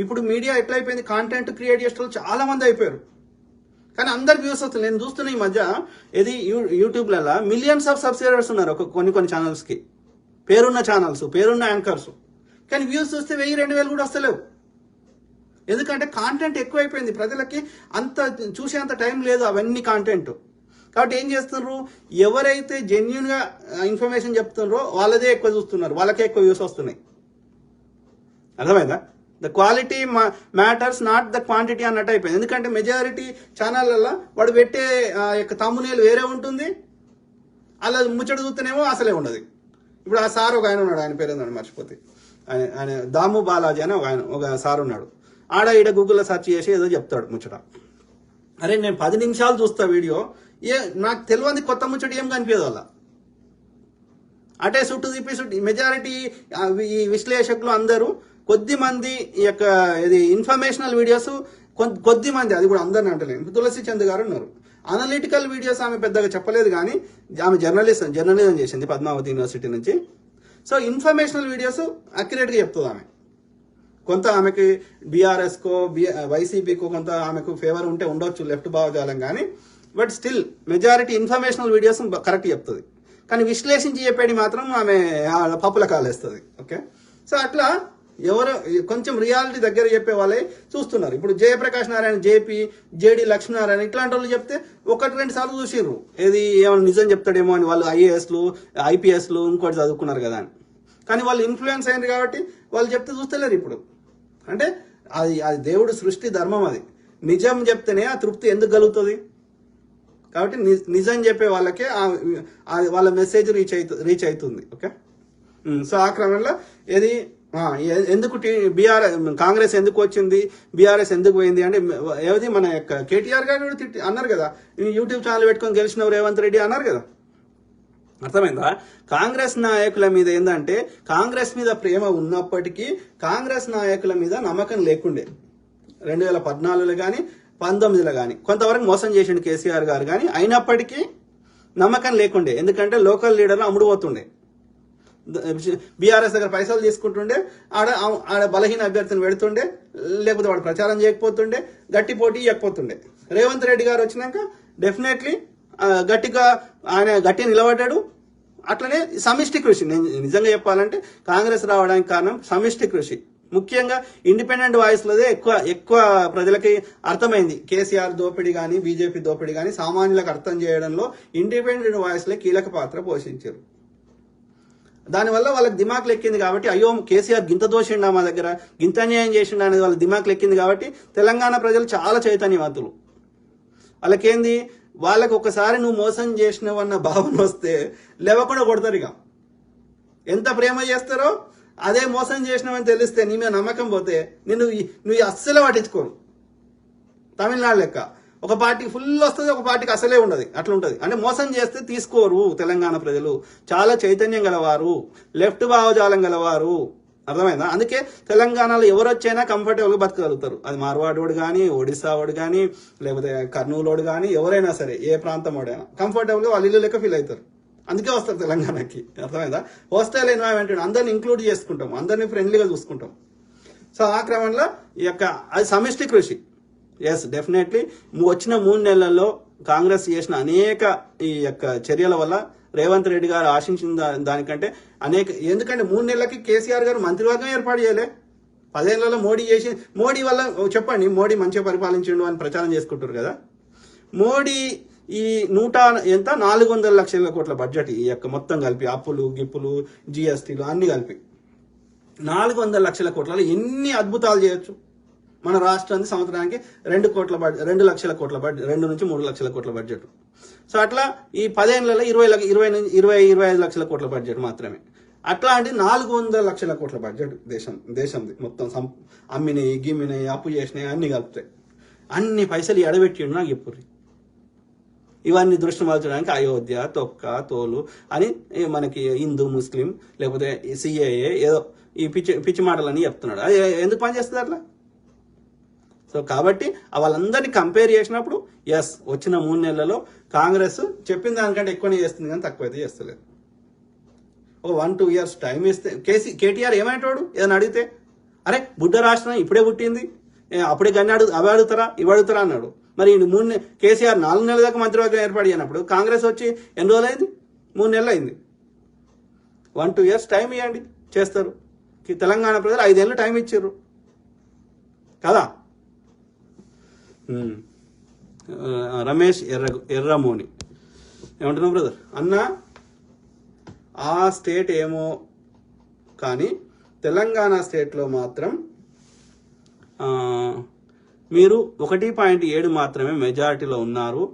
ఇప్పుడు మీడియా ఎట్లయిపోయింది, కాంటెంట్ క్రియేట్ చేసే వాళ్ళు చాలా మంది అయిపోయారు. కానీ అందరికి వ్యూస్ వస్తుంది. నేను చూస్తున్నా ఈ మధ్య ఇది యూట్యూబ్లలో మిలియన్స్ ఆఫ్ సబ్స్క్రైబర్స్ ఉన్నారు కొన్ని ఛానల్స్కి, పేరున్న ఛానల్స్, పేరున్న యాంకర్స్. కానీ వ్యూస్ చూస్తే 1000-2000 కూడా వస్తలేవు. ఎందుకంటే కాంటెంట్ ఎక్కువైపోయింది, ప్రజలకి అంత చూసేంత టైం లేదు అవన్నీ కాంటెంట్. కాబట్టి ఏం చేస్తున్నారు, ఎవరైతే జెన్యున్గా ఇన్ఫర్మేషన్ చెప్తున్నారో వాళ్ళదే ఎక్కువ చూస్తున్నారు, వాళ్ళకే ఎక్కువ వ్యూస్ వస్తున్నాయి. అర్థమైందా? The quality matters, not the quantity అన్నట్టు అయిపోయింది. ఎందుకంటే మెజారిటీ ఛానళ్ళల్లో వాడు పెట్టే యొక్క తమ్మునేలు వేరే ఉంటుంది, అలా ముచ్చట చూస్తేనేమో అసలే ఉండదు. ఇప్పుడు ఆ సార్ ఒక ఆయన ఉన్నాడు, ఆయన పేరు ఏంటంటే మర్చిపోతే, ఆయన దాము బాలాజీ అని ఒక సార్ ఉన్నాడు. ఆడ ఈడ గూగుల్లో సెర్చ్ చేసి ఏదో చెప్తాడు ముచ్చట. అరే నేను 10 నిమిషాలు చూస్తా వీడియో, నాకు తెలియని కొత్త ముచ్చట ఏం కనిపించదు అలా. అటే చుట్టూ మెజారిటీ ఈ విశ్లేషకులు అందరూ కొద్ది మంది ఈ యొక్క ఇది ఇన్ఫర్మేషనల్ వీడియోస్, కొద్ది మంది, అది కూడా అందరిని అంటలేను. తులసి చంద్ గారు ఉన్నారు, అనలిటికల్ వీడియోస్ ఆమె పెద్దగా చెప్పలేదు కానీ ఆమె జర్నలిజం చేసింది పద్మావతి యూనివర్సిటీ నుంచి. సో ఇన్ఫర్మేషనల్ వీడియోస్ అక్యురేట్గా చెప్తుంది ఆమె. కొంత ఆమెకి బీఆర్ఎస్కో వైసీపీకో కొంత ఆమెకు ఫేవర్ ఉంటే ఉండొచ్చు, లెఫ్ట్ భావజాలం, కానీ but still majority informational videos correct చెప్తుంది. కానీ విశ్లేషించి చెప్పేది మాత్రం ఆమె పప్పుల కాలేస్తుంది. ఓకే, సో అట్లా ఎవరో కొంచెం రియాలిటీ దగ్గర చెప్పే వాళ్ళే చూస్తున్నారు. ఇప్పుడు జయప్రకాష్ నారాయణ, జేడి లక్ష్మీనారాయణ ఇట్లాంటి వాళ్ళు చెప్తే 1-2 సార్లు చూసిర్రు, ఏది ఏమైనా నిజం చెప్తాడేమో అని. వాళ్ళు ఐఏఎస్లు, ఐపీఎస్లు ఇంకోటి చదువుకున్నారు కదా అని. కానీ వాళ్ళు ఇన్ఫ్లుయెన్స్ అయింది కాబట్టి వాళ్ళు చెప్తే చూస్తలేరు ఇప్పుడు. అంటే అది దేవుడు సృష్టి ధర్మం. అది నిజం చెప్తేనే ఆ తృప్తి ఎందుకు కలుగుతుంది. కాబట్టి నిజం చెప్పే వాళ్ళకే వాళ్ళ మెసేజ్ రీచ్ అవుతుంది. ఓకే. సో ఆ క్రమంలో ఏది ఎందుకు కాంగ్రెస్ ఎందుకు వచ్చింది, బీఆర్ఎస్ ఎందుకు పోయింది అంటే ఏది మన యొక్క కేటీఆర్ గారు కూడా అన్నారు కదా, యూట్యూబ్ ఛానల్ పెట్టుకొని గెలిచినావు రేవంత్ రెడ్డి అన్నారు కదా. అర్థమైందా? కాంగ్రెస్ నాయకుల మీద ఏంటంటే కాంగ్రెస్ మీద ప్రేమ ఉన్నప్పటికీ కాంగ్రెస్ నాయకుల మీద నమ్మకం లేకుండే. 2014లో కానీ 19లో కానీ కొంతవరకు మోసం చేసిండు కేసీఆర్ గారు, కానీ అయినప్పటికీ నమ్మకం లేకుండే. ఎందుకంటే లోకల్ లీడర్లు అమ్ముడు పోతుండే, బీఆర్ఎస్ దగ్గర పైసలు తీసుకుంటుండే, ఆడ బలహీన అభ్యర్థిని పెడుతుండే, లేకపోతే వాడు ప్రచారం చేయకపోతుండే, గట్టి పోటీ ఇవ్వకపోతుండే. రేవంత్ రెడ్డి గారు వచ్చినాక డెఫినెట్లీ గట్టిగా ఆయన గట్టిగా నిలబడ్డాడు. అట్లనే సమిష్టి కృషి, నేను నిజంగా చెప్పాలంటే కాంగ్రెస్ రావడానికి కారణం సమిష్టి కృషి. ముఖ్యంగా ఇండిపెండెంట్ వాయిస్లోదే ఎక్కువ ప్రజలకి అర్థమైంది. కేసీఆర్ దోపిడీ కానీ బీజేపీ దోపిడీ కానీ సామాన్యులకు అర్థం చేయడంలో ఇండిపెండెంట్ వాయిస్లే కీలక పాత్ర పోషించారు. దానివల్ల వాళ్ళకి దిమాకులు ఎక్కింది కాబట్టి అయ్యో కేసీఆర్ గింత దోషిండా మా దగ్గర, గింత అన్యాయం చేసిండా అనేది వాళ్ళ దిమాకులు ఎక్కింది కాబట్టి తెలంగాణ ప్రజలు చాలా చైతన్యవంతులు. వాళ్ళకేంది, వాళ్ళకి ఒకసారి నువ్వు మోసం చేసినవన్న భావన వస్తే లేవకుండా కొడతారు. ఇక ఎంత ప్రేమ చేస్తారో అదే మోసం చేసినావని తెలిస్తే నీ మీద నమ్మకం పోతే నువ్వు అస్సలే పట్టించుకోరు. తమిళనాడు లెక్క ఒక పార్టీకి ఫుల్ వస్తుంది, ఒక పార్టీకి అసలే ఉండదు. అట్లా ఉంటుంది. అంటే మోసం చేస్తే తీసుకోరు. తెలంగాణ ప్రజలు చాలా చైతన్యం గలవారు, లెఫ్ట్ భావజాలం గలవారు. అర్థమైందా? అందుకే తెలంగాణలో ఎవరొచ్చైనా కంఫర్టబుల్గా బతకగలుగుతారు. అది మార్వాడోడు కానీ, ఒడిశా వాడు కానీ, లేకపోతే కర్నూలుడు కానీ, ఎవరైనా సరే ఏ ప్రాంతం వాడైనా కంఫర్టబుల్గా వాళ్ళు ఇల్లు లెక్క ఫీల్ అవుతారు. అందుకే వస్తారు తెలంగాణకి. అర్థమైందా? హోస్టల్ ఎన్వైరన్మెంట్ అందరిని ఇంక్లూడ్ చేసుకుంటాం, అందరినీ ఫ్రెండ్లీగా చూసుకుంటాం. సో ఆ క్రమంలో ఈ యొక్క అది సమిష్టి కృషి. ఎస్, డెఫినెట్లీ వచ్చిన 3 నెలల్లో కాంగ్రెస్ చేసిన అనేక ఈ యొక్క చర్యల వల్ల రేవంత్ రెడ్డి గారు ఆశించిన దానికంటే ఎందుకంటే 3 నెలలకి కేసీఆర్ గారు మంత్రివర్గం ఏర్పాటు చేయలే. 10 ఏళ్లలో మోడీ వల్ల చెప్పండి, మోడీ మంచిగా పరిపాలించిండు అని ప్రచారం చేసుకుంటారు కదా. మోడీ ఈ 400 లక్షల కోట్ల బడ్జెట్ ఈ యొక్క మొత్తం కలిపి అప్పులు గిప్పులు జిఎస్టీలు అన్ని కలిపి 400 లక్షల కోట్లలో ఎన్ని అద్భుతాలు చేయొచ్చు. మన రాష్ట్రానికి సంవత్సరానికి 2 లక్షల కోట్ల బడ్జెట్, 2 నుంచి 3 లక్షల కోట్ల బడ్జెట్. సో అట్లా ఈ 10 ఏళ్లలో 25 లక్షల కోట్ల బడ్జెట్ మాత్రమే. అట్లాంటి 400 లక్షల కోట్ల బడ్జెట్ దేశంది మొత్తం అమ్మినాయి గిమ్మినాయి అప్పు చేసినాయి అన్ని కలిపితే అన్ని పైసలు ఎడబెట్టిండు నాకు చెప్పుర్రి. ఇవన్నీ దృష్టి మార్చడానికి అయోధ్య తొక్క తోలు అని మనకి హిందూ ముస్లిం లేకపోతే సిఏఏ ఏదో ఈ పిచ్చి మాటలని చెప్తున్నాడు. అది ఎందుకు పనిచేస్తుంది అట్లా? సో కాబట్టి వాళ్ళందరినీ కంపేర్ చేసినప్పుడు ఎస్, వచ్చిన 3 నెలలలో కాంగ్రెస్ చెప్పిన దానికంటే ఎక్కువనే చేస్తుంది కానీ తక్కువైతే చేస్తలేదు. ఒక 1-2 years టైం ఇస్తే కేటీఆర్ ఏమనేటోడు ఏదైనా అడిగితే, అరే బుడ్డ రాష్ట్రం ఇప్పుడే పుట్టింది, అప్పుడే గన్ని అవి అడుగుతారా ఇవి అడుగుతారా అన్నాడు. మరి కేసీఆర్ 4 నెలల దాకా మంత్రివర్గం ఏర్పాటు చేయనప్పుడు కాంగ్రెస్ వచ్చి ఎన్ని రోజులు అయింది? 3 నెలలు అయింది. 1-2 years టైం ఇవ్వండి, చేస్తారు. తెలంగాణ ప్రజలు 5 ఏళ్ళు టైం ఇచ్చారు కదా. రమేష్ ఎర్రమోని ఏమంటున్నావు బ్రదర్? అన్న ఆ స్టేట్ ఏమో కానీ తెలంగాణ స్టేట్లో మాత్రం మీరు 1.7 మాత్రమే మెజారిటీలో ఉన్నారు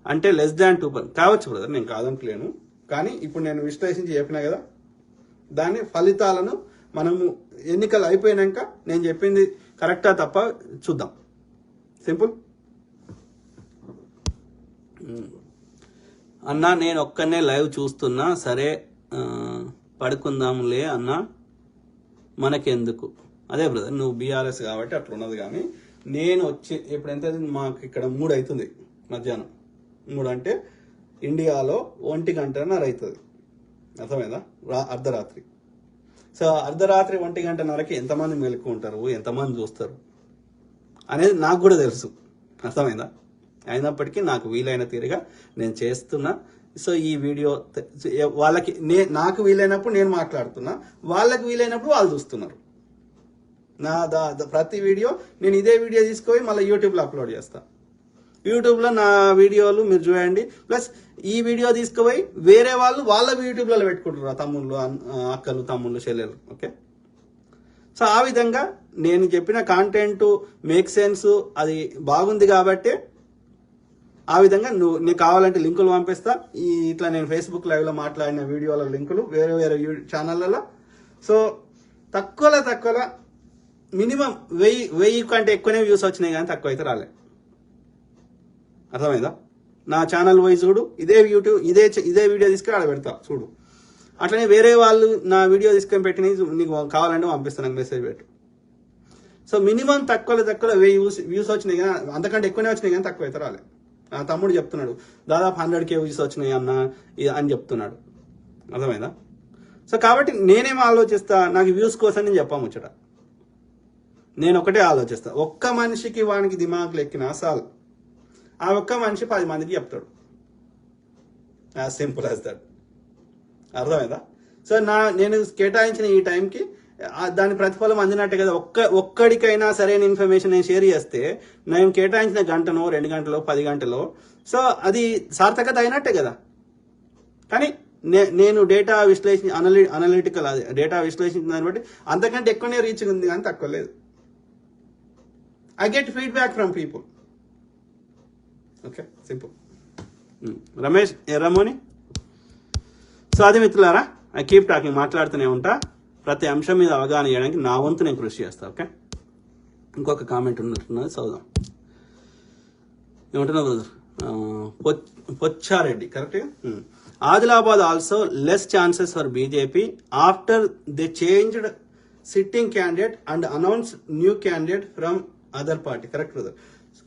అంటే <2% కావచ్చు బ్రదర్, నేను కాదంటలేను. కానీ ఇప్పుడు నేను విశ్లేషించి చెప్పినా కదా, దాని ఫలితాలను మనము ఎన్నికలు అయిపోయినాక నేను చెప్పింది కరెక్టా తప్ప చూద్దాం. సింపుల్. అన్న నేను ఒక్కనే లైవ్ చూస్తున్నా, సరే పడుకుందాంలే అన్న, మనకెందుకు? అదే బ్రదర్, నువ్వు బీఆర్ఎస్ కాబట్టి అట్లా ఉన్నది. కానీ నేను వచ్చి ఇప్పుడు ఎంత మాకు ఇక్కడ 3 అవుతుంది మధ్యాహ్నం. 3 అంటే ఇండియాలో 1 గంటన్నర అవుతుంది. అర్థమైందా? అర్ధరాత్రి. సో అర్ధరాత్రి 1 గంటన్నరకి ఎంతమంది మెలకు ఉంటారు, ఎంతమంది చూస్తారు అనేది నాకు కూడా తెలుసు. అర్థమైందా? అయినప్పటికీ నాకు వీలైన తీరుగా నేను చేస్తున్నా. సో ఈ వీడియో వాళ్ళకి నాకు వీలైనప్పుడు నేను మాట్లాడుతున్నా, వాళ్ళకి వీలైనప్పుడు వాళ్ళు చూస్తున్నారు. నా ప్రతి వీడియో నేను ఇదే వీడియో తీసుకొని మళ్ళీ యూట్యూబ్లో అప్లోడ్ చేస్తా. యూట్యూబ్లో నా వీడియోలు మీరు చూడండి. ప్లస్ ఈ వీడియో తీసుకుపోయి వేరే వాళ్ళు వాళ్ళ యూట్యూబ్లలో పెట్టుకుంటారు, తమ్ముళ్ళు అక్కలు తమ్ముళ్ళు చెల్లెలు. ఓకే. సో ఆ విధంగా నేను చెప్పిన కాంటెంట్ మేక్ సెన్స్, అది బాగుంది కాబట్టి ఆ విధంగా నీకు కావాలంటే లింకులు పంపిస్తా. ఇట్లా నేను ఫేస్బుక్ లైవ్లో మాట్లాడిన వీడియోల లింకులు వేరే వేరే ఛానళ్ళలో. సో తక్కువలో మినిమం 1000 కంటే ఎక్కువనే వ్యూస్ వచ్చినాయి, కానీ తక్కువ అయితే రాలే. అర్థమైందా? నా ఛానల్ పోయి చూడు, ఇదే యూట్యూబ్ ఇదే వీడియో తీసుకొని ఆడ పెడతా చూడు. అట్లనే వేరే వాళ్ళు నా వీడియో తీసుకొని పెట్టినవి నీకు కావాలంటే పంపిస్తాను, నాకు మెసేజ్ పెట్టు. సో మినిమం తక్కువలో 1000 వ్యూస్ వచ్చినాయి, కానీ అంతకంటే ఎక్కువనే వచ్చినాయి, కానీ తక్కువ అయితే రాలే. నా తమ్ముడు చెప్తున్నాడు దాదాపు 100K వ్యూస్ వచ్చినాయి అన్న అని చెప్తున్నాడు. అర్థమైందా? సో కాబట్టి నేనేం ఆలోచిస్తా, నాకు వ్యూస్ కోసం నేను చెప్పాముచ్చట. నేను ఒకటే ఆలోచిస్తా, ఒక్క మనిషికి వానికి దిమాగులు ఎక్కినా చాలు, ఆ ఒక్క మనిషి 10 మందికి చెప్తాడు. As simple as that. అర్థమైందా? సో నేను కేటాయించిన ఈ టైంకి దాని ప్రతిఫలం అందినట్టే కదా. ఒక్కడికైనా సరైన ఇన్ఫర్మేషన్ నేను షేర్ చేస్తే నేను కేటాయించిన గంటనో 2 గంటలో 10 గంటలో సో అది సార్థకత అయినట్టే కదా. కానీ నేను డేటా విశ్లేషణ అనలిటికల్ అది డేటా విశ్లేషించిన దాన్ని బట్టి అంతకంటే ఎక్కువనే రీచ్ ఉంది, కానీ తక్కువ లేదు. I get feedback from people. Okay, simple. Ramesh Ramoni. So అది మిత్రులారా, ఐ కీప్ టాకింగ్, మాట్లాడుతూనే ఉంటా. ప్రతి అంశం మీద అవగాహన చేయడానికి నా వంతు నేను కృషి చేస్తా. ఓకే, ఇంకొక కామెంట్ ఉన్నట్టున్నది, చదువుదాం. ఏమంటున్నా బ్రదర్? పొచ్చారెడ్డి కరెక్ట్గా. Adilabad also less chances for BJP after they changed sitting candidate and announce new candidate from other party. Correct brother.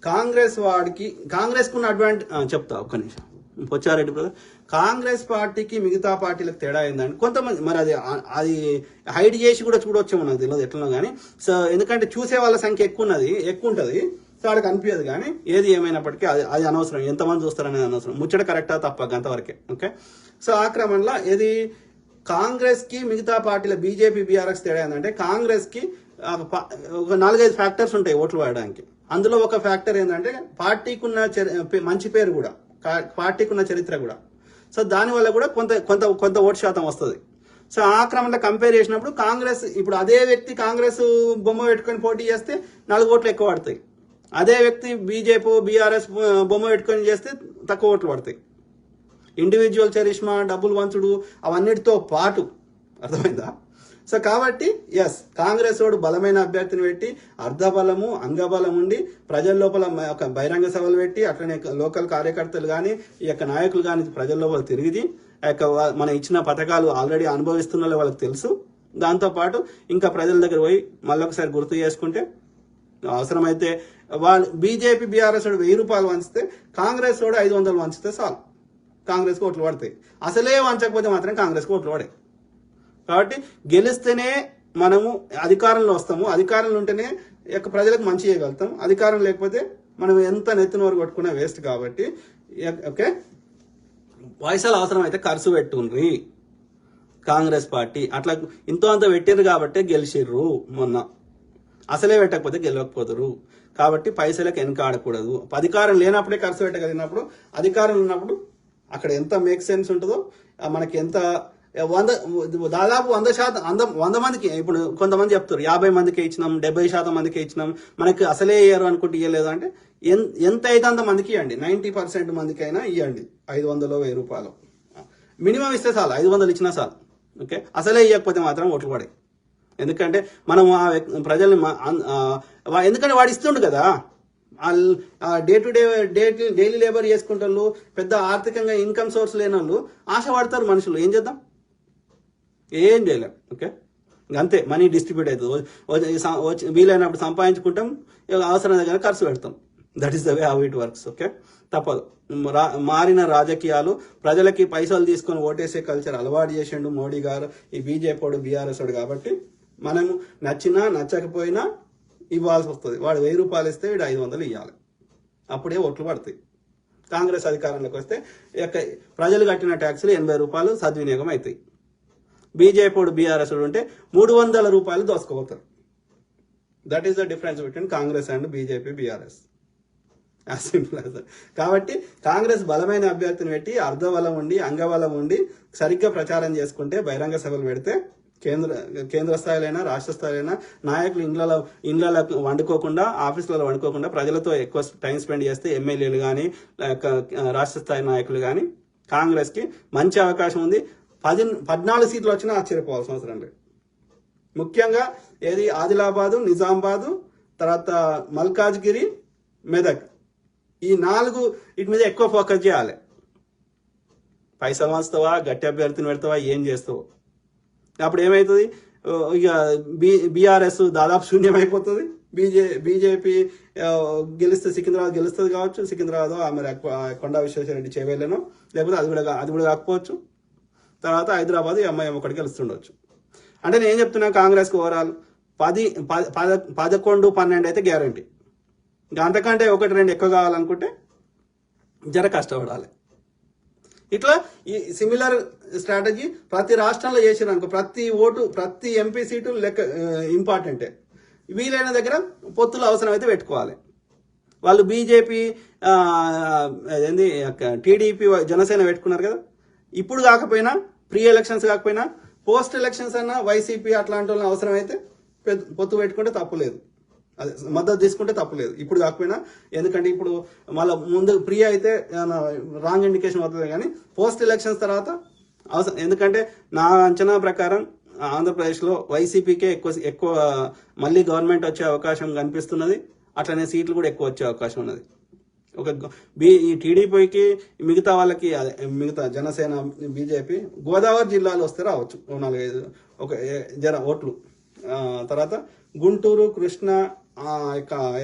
Congress కున్న అడ్వాంటేజ్ చెప్తా ఒక్క నిమిషం. పొచ్చారెడ్డి బ్రదర్, కాంగ్రెస్ పార్టీకి మిగతా పార్టీలకు తేడా అయిందండి. కొంతమంది మరి అది హైడ్ చేసి కూడా చూడొచ్చేమో, నాకు తెలియదు ఎట్లనో కానీ. సో ఎందుకంటే చూసే వాళ్ళ సంఖ్య ఎక్కువ ఉంటుంది, సో వాళ్ళకి అనిపించదు. కానీ ఏది ఏమైనప్పటికీ అది అనవసరం, ఎంతమంది చూస్తారనేది అనవసరం. ముచ్చట కరెక్టా తప్ప అంతవరకే. ఓకే, సో ఆ క్రమంలో ఇది కాంగ్రెస్ కి మిగతా పార్టీల బీజేపీ బీఆర్ఎస్ తేడా ఏంటంటే, కాంగ్రెస్ కి ఒక 4-5 ఫ్యాక్టర్స్ ఉంటాయి ఓట్లు పడడానికి. అందులో ఒక ఫ్యాక్టర్ ఏంటంటే పార్టీకి ఉన్న మంచి పేరు కూడా, పార్టీకి ఉన్న చరిత్ర కూడా. సో దానివల్ల కూడా కొంత ఓటు శాతం వస్తుంది. సో ఆ క్రమంలో కంపేర్ చేసినప్పుడు కాంగ్రెస్, ఇప్పుడు అదే వ్యక్తి కాంగ్రెస్ బొమ్మ పెట్టుకొని పోటీ చేస్తే 4 ఓట్లు ఎక్కువ పడతాయి. అదే వ్యక్తి బీజేపీ బీఆర్ఎస్ బొమ్మ పెట్టుకొని చేస్తే తక్కువ ఓట్లు పడతాయి. ఇండివిజువల్ చరిష్మా, డబ్బులు వంచుడు అవన్నిటితో పాటు. అర్థమైందా? సో కాబట్టి ఎస్, కాంగ్రెస్ వాడు బలమైన అభ్యర్థిని పెట్టి అర్ధబలము అంగబలం ఉండి ప్రజల లోపల ఒక బహిరంగ సభలు పెట్టి, అట్లనే లోకల్ కార్యకర్తలు కానీ ఈ యొక్క నాయకులు కానీ ప్రజల లోపల తిరిగి మన ఇచ్చిన పథకాలు ఆల్రెడీ అనుభవిస్తున్న వాళ్ళకి తెలుసు. దాంతోపాటు ఇంకా ప్రజల దగ్గర పోయి మళ్ళొకసారి గుర్తు చేసుకుంటే, అవసరమైతే వాళ్ళు బీజేపీ బీఆర్ఎస్ వాడు 1000 రూపాయలు వంచితే కాంగ్రెస్ వాడు 500 వంచితే చాలు, కాంగ్రెస్కి ఓట్లు పడతాయి. అసలే వంచకపోతే మాత్రం కాంగ్రెస్కి ఓట్లు పడాయి. కాబట్టి గెలిస్తేనే మనము అధికారంలో వస్తాము, అధికారంలో ఉంటేనే ప్రజలకు మంచి చేయగలుగుతాం. అధికారం లేకపోతే మనం ఎంత నెత్తిన వరకు కొట్టుకున్నా వేస్ట్. కాబట్టి ఓకే, పైసలు అవసరం అయితే ఖర్చు పెట్టుండ్రి. కాంగ్రెస్ పార్టీ అట్లా ఇంతో అంత పెట్టిర్రు కాబట్టి గెలిచిర్రు. మొన్న అసలే పెట్టకపోతే గెలవకపోతారు. కాబట్టి పైసలకు వెనకాడకూడదు. అధికారం లేనప్పుడే ఖర్చు పెట్టగలిగినప్పుడు, అధికారం ఉన్నప్పుడు అక్కడ ఎంత మేక్ సెన్స్ ఉంటుందో, మనకి ఎంత దాదాపు 100 మందికి, ఇప్పుడు కొంతమంది చెప్తారు 50 మందికి ఇచ్చినాం, 70% మందికి ఇచ్చినాం, మనకి అసలే ఇయ్యారు అనుకుంటే ఇవ్వలేదు అంటే ఎంత అయితే అంత మందికి ఇవ్వండి. 90% మందికి అయినా ఇవ్వండి. 500 1000 రూపాయలు మినిమం ఇస్తే చాలు, 500 ఇచ్చినా చాలు. ఓకే, అసలే ఇవ్వకపోతే మాత్రం ఓట్లు పడాయి. ఎందుకంటే మనం ఆ ప్రజల్ని ఎందుకంటే వాడు ఇస్తుండు కదా, డైలీ లేబర్ చేసుకుంటారు, పెద్ద ఆర్థికంగా ఇన్కమ్ సోర్స్ లేని వాళ్ళు ఆశ పడతారు మనుషులు. ఏం చేద్దాం? ఏం చేయలేం. ఓకే, అంతే, మనీ డిస్ట్రిబ్యూట్ అవుతుంది. వీలైనప్పుడు సంపాదించుకుంటాం, అవసరం దగ్గర ఖర్చు పెడతాం. That is the way how it works. Okay, తప్పదు. మారిన రాజకీయాలు, ప్రజలకి పైసలు తీసుకొని ఓటేసే కల్చర్ అలవాటు చేసిండు మోడీ గారు, ఈ బీజేపీ వాడు బీఆర్ఎస్ వాడు. కాబట్టి మనము నచ్చినా నచ్చకపోయినా ఇవ్వాల్సి వస్తుంది. వాడు 1000 రూపాయలు ఇస్తే వీడు 500 ఇవ్వాలి, అప్పుడే ఓట్లు పడతాయి. కాంగ్రెస్ అధికారంలోకి వస్తే ప్రజలు కట్టిన ట్యాక్సులు 80 రూపాయలు సద్వినియోగం అవుతాయి. బీజేపీ వాడు బీఆర్ఎస్ వాడు ఉంటే 300 రూపాయలు దోసుకోపోతారు. That is the difference between Congress and BJP BRS. As simple as that. కాబట్టి కాంగ్రెస్ బలమైన అభ్యర్థిని పెట్టి అర్ధబలం ఉండి అంగబలం ఉండి సరిగ్గా ప్రచారం చేసుకుంటే, బహిరంగ సభలు పెడితే కేంద్ర స్థాయిలైనా రాష్ట్ర స్థాయిలైనా నాయకులు ఇండ్లలో వండుకోకుండా ఆఫీసులలో వండుకోకుండా ప్రజలతో ఎక్కువ టైం స్పెండ్ చేస్తే ఎమ్మెల్యేలు కానీ రాష్ట్ర స్థాయి నాయకులు కానీ కాంగ్రెస్కి మంచి అవకాశం ఉంది. 14 సీట్లు వచ్చినా ఆశ్చర్యపోవాల్సిన అవసరం లేదు. ముఖ్యంగా ఏది ఆదిలాబాదు, నిజామాబాదు, తర్వాత మల్కాజ్గిరి, మెదక్, ఈ 4 వీటి మీద ఎక్కువ ఫోకస్ చేయాలి. పైసలు వంచుతావా, గట్టి అభ్యర్థిని పెడతావా, ఏం చేస్తావు? అప్పుడు ఏమవుతుంది, ఇక బీఆర్ఎస్ దాదాపు శూన్యమైపోతుంది. బీజేపీ గెలిస్తే సికింద్రాబాద్ గెలుస్తుంది కావచ్చు, సికింద్రాబాద్ మరి కొండా విశ్వేశ్వరరెడ్డి చేవేళ్ళను, లేకపోతే అది కూడా కాకపోవచ్చు. తర్వాత హైదరాబాద్ ఎంఐఎం ఒకటి గెలుస్తుండొచ్చు. అంటే నేను చెప్తున్నా కాంగ్రెస్కి ఓవరాల్ 11-12 అయితే గ్యారంటీ. ఇంకా అంతకంటే 1-2 ఎక్కువ కావాలనుకుంటే జర కష్టపడాలి. ఇట్లా ఈ సిమిలర్ స్ట్రాటజీ ప్రతి రాష్ట్రంలో చేసిరనుకో, ప్రతి ఓటు, ప్రతి ఎంపీ సీటు లెక్క ఇంపార్టెంటే. వీలైన దగ్గర పొత్తులు అవసరమైతే పెట్టుకోవాలి. వాళ్ళు బీజేపీ ఏంది టీడీపీ జనసేన పెట్టుకున్నారు కదా, ఇప్పుడు కాకపోయినా ప్రీ ఎలక్షన్స్ కాకపోయినా పోస్ట్ ఎలక్షన్స్ అన్నా వైసీపీ అట్లాంటి వాళ్ళని అవసరమైతే పొత్తు పెట్టుకుంటే తప్పులేదు, అదే మద్దతు తీసుకుంటే తప్పులేదు. ఇప్పుడు కాకపోయినా, ఎందుకంటే ఇప్పుడు మళ్ళీ ముందు ప్రీ అయితే రాంగ్ ఇండికేషన్ అవుతుంది, కానీ పోస్ట్ ఎలక్షన్స్ తర్వాత అవసరం. ఎందుకంటే నా అంచనా ప్రకారం ఆంధ్రప్రదేశ్లో వైసీపీకే ఎక్కువ మళ్ళీ గవర్నమెంట్ వచ్చే అవకాశం కనిపిస్తున్నది. అట్లనే సీట్లు కూడా ఎక్కువ వచ్చే అవకాశం ఉన్నది. ఈ టీడీపీకి మిగతా వాళ్ళకి, మిగతా జనసేన, బీజేపీ గోదావరి జిల్లాలో వస్తే రావచ్చు 4-5 ఓట్లు. తర్వాత గుంటూరు, కృష్ణా,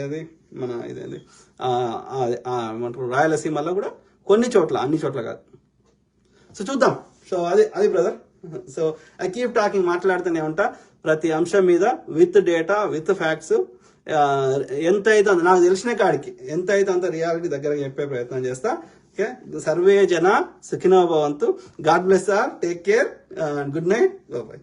ఏది మన ఇదేంది ఏమంటారు రాయలసీమలో కూడా కొన్ని చోట్ల, అన్ని చోట్ల కాదు. సో చూద్దాం. సో అది brother. So I keep talking, మాట్లాడుతూనే ఉంటా ప్రతి అంశం మీద విత్ డేటా, విత్ ఫ్యాక్ట్స్. ఎంత అయితే నాకు తెలిసిన కాడికి ఎంత అయితే అంత రియాలిటీ దగ్గర చెప్పే ప్రయత్నం చేస్తా. ఓకే, సర్వే జన సుఖినో భవంతు. God bless all, take care, good night, by.